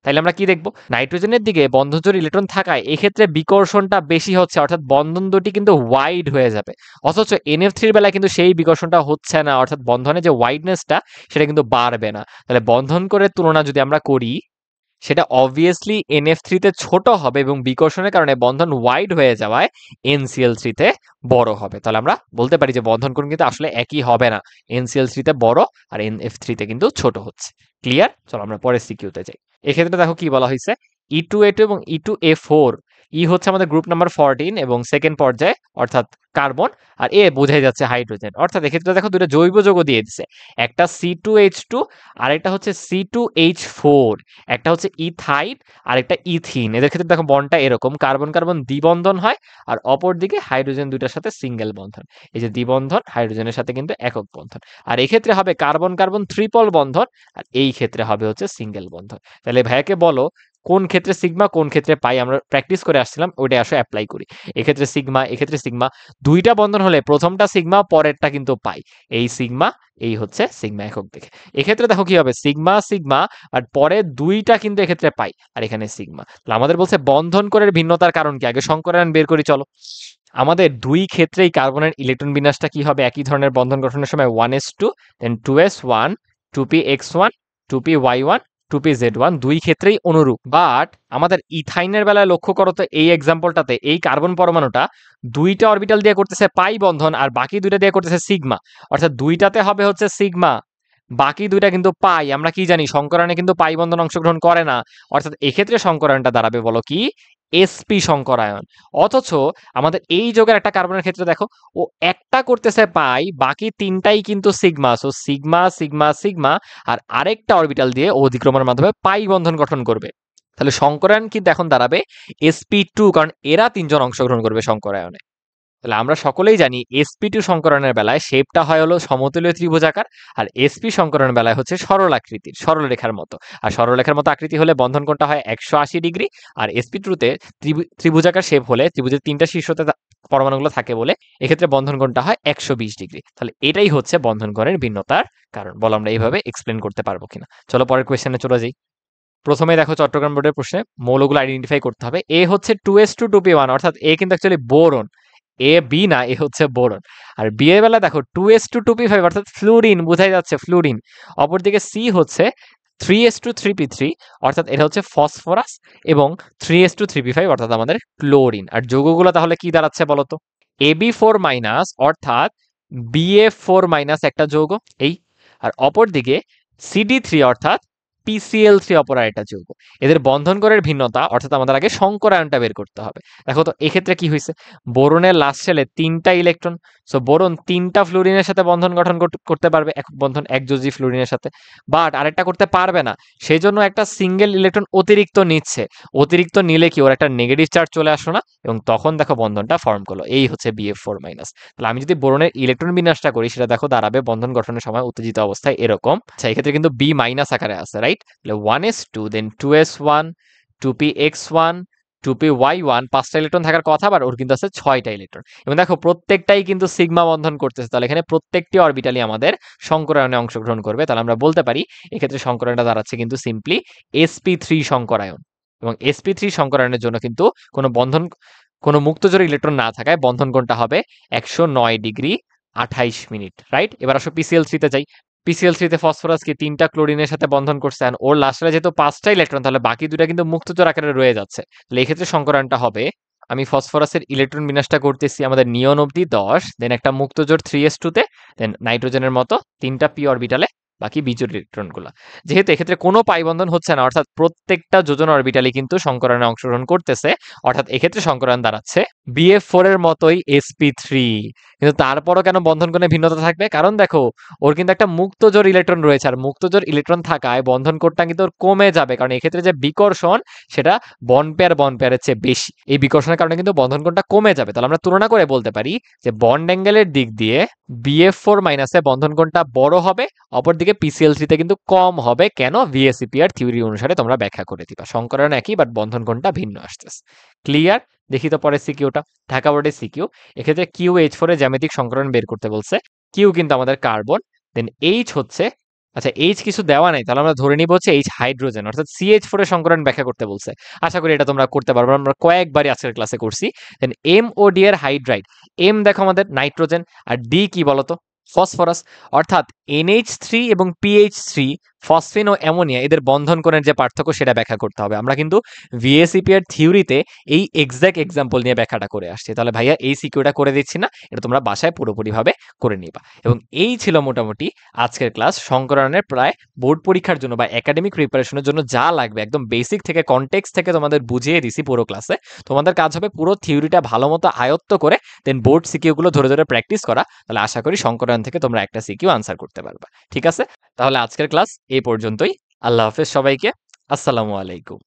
তাইলে আমরা কি দেখবো, নাইট্রোজেনের দিকে বন্ধন জোর ইলেকট্রন থাকায় এক্ষেত্রে বিকর্ষণটা বেশি হচ্ছে, অর্থাৎ বন্ধন দুটি কিন্তু ওয়াইড হয়ে যাবে। অথচ NF3 বেলায় কিন্তু সেই বিকর্ষণটা হচ্ছে না, অর্থাৎ বন্ধনের যে ওয়াইডনেসটা সেটা কিন্তু বাড়বে না। তাহলে বন্ধন করে তুলনা যদি আমরা করি সেটা অবভিয়াসলি NF3 তে ছোট হবে এবং বিকর্ষণের কারণে বন্ধন ওয়াইড হয়ে যাওয়ায় NCl3 তে বড় হবে। তাহলে আমরা বলতে পারি যে বন্ধন কোণ কিন্তু আসলে একই হবে না, NCl3 তে বড় আর NF3 তে কিন্তু ছোট হচ্ছে। ক্লিয়ার? চলো আমরা পরের সিকিউতে যাই। এক্ষেত্রে দেখো কি বলা হয়েছে, E2A2 এবং E2A4, ই হচ্ছে আমাদের গ্রুপ নাম্বার 14 এবং সেকেন্ড পর্যায়ে অর্থাৎ কার্বন, আর এ বোঝাই যাচ্ছে হাইড্রোজেন। অর্থাৎ এক্ষেত্রে দেখো দুটো জৈব যৌগ দিয়ে দিছে, একটা C2H2 আর একটা হচ্ছে C2H4, একটা হচ্ছে ইথাইড আর একটা ইথিন। এদের ক্ষেত্রে দেখো বন্ডটা এরকম, কার্বন কার্বন দ্বিবন্ধন হয় আর অপর দিকে হাইড্রোজেন দুইটার সাথে সিঙ্গেল বন্ধন। এই যে দ্বিবন্ধন, হাইড্রোজেনের সাথে কিন্তু একক বন্ধন। আর এই ক্ষেত্রে হবে কার্বন কার্বন ট্রিপল বন্ধন, আর এই ক্ষেত্রে হবে হচ্ছে সিঙ্গেল বন্ধন। তাহলে ভাইয়াকে বলো কোন ক্ষেত্রে সিগমা কোন ক্ষেত্রে পাই, আমরা প্র্যাকটিস করে আসছিলাম, ওইটা আসলে অ্যাপ্লাই করি। এক্ষেত্রে সিগমা, এক্ষেত্রে সিগমা, দুইটা বন্ধন হলে প্রথমটা সিগমা পরেরটা কিন্তু পাই, এই সিগমা, এই হচ্ছে সিগমা একক দেখে। এক্ষেত্রে দেখো কি হবে, সিগমা সিগমা আর পরে দুইটা কিন্তু এক্ষেত্রে পাই, আর এখানে সিগমা। তাহলে আমাদের বলছে বন্ধন করে ভিন্নতার কারণ কি, আগে সংকরায়ন বের করি চলো। আমাদের দুই ক্ষেত্রেই কার্বনের ইলেকট্রন বিন্যাসটা কি হবে, একই ধরনের বন্ধন গঠনের সময় 1s2 দেন 2s1 2px1 2py1 2pz1, দুই ক্ষেত্রেই অনুরূপ। বাট আমাদের ইথাইনের বেলায় লক্ষ্য করো তো, এই এক্সাম্পলটাতে এই কার্বন পরমাণুটা দুইটা অরবিটাল দিয়ে করতেছে পাই বন্ধন আর বাকি দুইটা দিয়ে করতেছে সিগমা, অর্থাৎ দুইটাতে হবে হচ্ছে সিগমা, বাকি দুইটা কিন্তু পাই। আমরা কি জানি সংকরায়নে কিন্তু পাই বন্ধন অংশগ্রহণ করে না, অর্থাৎ এক্ষেত্রে সংকরায়নটা দাঁড়াবে বলো কি sp সংকরায়ন। অথচ আমাদের এই যোগের একটা কার্বনের ক্ষেত্রে দেখো ও একটা করতেছে পাই, বাকি তিনটাই কিন্তু sigma, so sigma sigma sigma, আর আরেকটা অরবিটাল দিয়ে ও অধিক্রমণের মাধ্যমে পাই বন্ধন গঠন করবে। তাহলে সংকরায়ন কিন্তু এখন দাঁড়াবে sp2, কারণ এরা তিনজন অংশগ্রহণ করবে সংকরায়নে। তাহলে আমরা সকলেই জানি sp2 সংকরণের বেলায় শেপটা হয় হলো সমতুল্য ত্রিভুজাকার, আর sp সংকরণের বেলায় হচ্ছে সরল আকৃতির, সরলরেখার মতো। আর সরলরেখার মতো আকৃতি হলে বন্ধন কোণটা হয় 180 ডিগ্রি, আর sp2 তে ত্রিভুজাকার শেপ হলে ত্রিভুজের তিনটা শীর্ষতে পরমাণুগুলো থাকে বলে এক্ষেত্রে বন্ধন কোণটা হয় 120 ডিগ্রি। তাহলে এটাই হচ্ছে বন্ধন কোণের ভিন্নতার কারণ। বলো আমরা এইভাবে এক্সপ্লেন করতে পারবো কিনা। চলো পরের কোয়েশ্চেনে চলে যাই। প্রথমে দেখো চট্টগ্রাম বোর্ডের প্রশ্নে মৌলগুলো আইডেন্টিফাই করতে হবে। এ হচ্ছে 2s2 2p1, অর্থাৎ এ কিন্তু অ্যাকচুয়ালি বোরন, এ বি না, এ হচ্ছে বোরন। আর বি এর বেলা দেখো 2s2 2p5, অর্থাৎ ফ্লুরিন, বোঝাই যাচ্ছে ফ্লুরিন। অপরদিকে সি হচ্ছে 3s2 3p3, অর্থাৎ এটা হচ্ছে ফসফরাস, এবং 3s2 3p5, অর্থাৎ আমাদের ক্লোরিন। আর যৌগগুলো তাহলে কি দাঁড়াচ্ছে বলতো? ab4 মাইনাস, অর্থাৎ BF4 মাইনাস একটা যৌগ এই, আর অপরদিকে CD3, অর্থাৎ PCl3 অপর আরেকটা যৌগ। এদের বন্ধন করের ভিন্নতা, অর্থাৎ আমাদের আগে সংকরায়নটা বের করতে হবে। দেখো তো এক্ষেত্রে কি হয়েছে, বোরনের লাস্ট শেলে 3টা ইলেকট্রন, সো বোরন 3টা ফ্লুরিনের সাথে বন্ধন গঠন করতে পারবে, এক বন্ধন একযোজী ফ্লুরিনের সাথে, বাট আরেকটা করতে পারবে না, সেই জন্য একটা সিঙ্গেল ইলেকট্রন অতিরিক্ত নিচ্ছে। অতিরিক্ত নিলে কি ওর একটা নেগেটিভ চার্জ চলে আসলো না, এবং তখন দেখো বন্ধনটা ফর্ম করলো, এই হচ্ছে BF4 মাইনাস। তাহলে আমি যদি বোরনের ইলেকট্রন বিন্যাসটা করি, সেটা দেখো দাঁড়াবে বন্ধন গঠনের সময় উত্তেজিত অবস্থায় এরকম। আচ্ছা, এক্ষেত্রে কিন্তু B মাইনাস আকারে আছে, রাইট? তাহলে 1s2, দেন 2s1, 2px1, 2py1, 5টা ইলেকট্রন থাকার কথা, আবার ওর কিন্তু আছে 6টা ইলেকট্রন, এবং দেখো প্রত্যেকটাই কিন্তু সিগমা বন্ধন করতেছে। তাহলে এখানে প্রত্যেকটি অরবিটালই আমাদের সংকরায়নে অংশগ্রহণ করবে। তাহলে আমরা বলতে পারি এক্ষেত্রে সংকরায়নটা দাঁড়াচ্ছে কিন্তু সিম্পলি sp3 সংকরায়ন। এবং sp3 সংকরায়নের জন্য কিন্তু কোনো মুক্তজোড় ইলেকট্রন না থাকায় বন্ধন কোণটা হবে 109 ডিগ্রি 28 মিনিট, রাইট? এবার আসো PCl3 তে যাই। PCl3 তে ফসফরাস কি 3টা ক্লোরিনের সাথে বন্ধন করছে, আর ওর লাস্টে যেহেতু 5টা ইলেকট্রন, তাহলে বাকি দুটা কিন্তু মুক্তজোড় আকারে রয়ে যাচ্ছে। তাহলে এই ক্ষেত্রে সংকরায়নটা হবে, আমি ফসফরাসের ইলেকট্রন বিন্যাসটা করতেছি আমাদের নিয়ন অবধি 10, দেন একটা মুক্তজোড় 3s2 তে, দেন নাইট্রোজেনের মতো 3টা পি অরবিটালে বাকি বিজোড় ইলেকট্রনগুলো। যেহেতু এক্ষেত্রে কোনো পাই বন্ধন হচ্ছে না, অর্থাৎ প্রত্যেকটা যোজন অরবিটালই কিন্তু সংকরায়নে অংশগ্রহণ করতেছে, অর্থাৎ এক্ষেত্রে সংকরায়ন দাঁড়াচ্ছে BF4 এর মতোই sp3। কিন্তু তারপরও কেন বন্ধন কোণে ভিন্নতা থাকবে? কারণ দেখো ওর কিন্তু একটা মুক্তজোড় ইলেকট্রন রয়েছে, আর মুক্তজোড় ইলেকট্রন থাকায় বন্ধন কোণটা কিন্তু ওর কমে যাবে, কারণ এক্ষেত্রে যে বিকর্ষণ সেটা বন্ড পেয়ারের চেয়ে বেশি। এই বিকর্ষণের কারণে কিন্তু বন্ধন কোণটা কমে যাবে। তাহলে আমরা তুলনা করে বলতে পারি যে বন্ড অ্যাঙ্গেলের দিক দিয়ে BF4 মাইনাসে বন্ধন কোণটা বড় হবে, অপরদিকে PCl3 তে কিন্তু কম হবে। কেন? VSEPR থিওরি অনুসারে তোমরা ব্যাখ্যা করে দিবা। সংকরায়ন একই, বাট বন্ধন কোণটা ভিন্ন আসতেছে। ক্লিয়ার? দেখি তো পরে সিকিউটা, ঢাকা বোর্ডের সিকিউ। এক্ষেত্রে QH4 এর জ্যামিতিক সংকরণ বের করতে বলছে। কিউ কিন্তু আমাদের কার্বন, দেন এইচ হচ্ছে, আচ্ছা এইচ কিছু দেওয়া নাই, তাহলে আমরা ধরে নিব হচ্ছে এইচ হাইড্রোজেন, অর্থাৎ CH4 এর সংকরণ ব্যাখ্যা করতে বলছে। আশা করি এটা তোমরা করতে পারবে, আমরা কয়েকবারই আজকের ক্লাসে করছি। দেন MOD এর হাইড্রাইড, এম দেখো আমাদের নাইট্রোজেন, আর ডি কি বলতো? ফসফরাস। অর্থাৎ NH3 এবং PH3, ফসফিন ও অ্যামোনিয়া, এদের বন্ধন কোণের যে পার্থক্য সেটা ব্যাখ্যা করতে হবে। আমরা কিন্তু VSEPR থিওরিতে এই এক্সাক্ট এক্সাম্পল নিয়ে ব্যাখ্যাটা করে আসছি। তাহলে ভাইয়া এই সিকিউটা করে দিচ্ছি না, এটা তোমরা বাসায় পুরোপুরিভাবে করে নিবা। এবং এই ছিল মোটামুটি আজকের ক্লাস। সংকরণের প্রায় বোর্ড পরীক্ষার জন্য বা একাডেমিক প্রিপারেশনের জন্য যা লাগবে একদম বেসিক থেকে, কনটেক্সট থেকে তোমাদের বুঝিয়ে দিছি পুরো ক্লাসে। তোমাদের কাজ হবে পুরো থিওরিটা ভালো মতো আয়ত্ত করে দেন বোর্ড সিকিউগুলো ধরে ধরে প্র্যাকটিস করা। তাহলে আশা করি সংকরণ থেকে তোমরা একটা সিকিউ আনসার করতে পারবা। ঠিক আছে? তাহলে আজকের ক্লাস এই পর্যন্তই। আল্লাহ হাফেজ সবাইকে। আসসালামু আলাইকুম।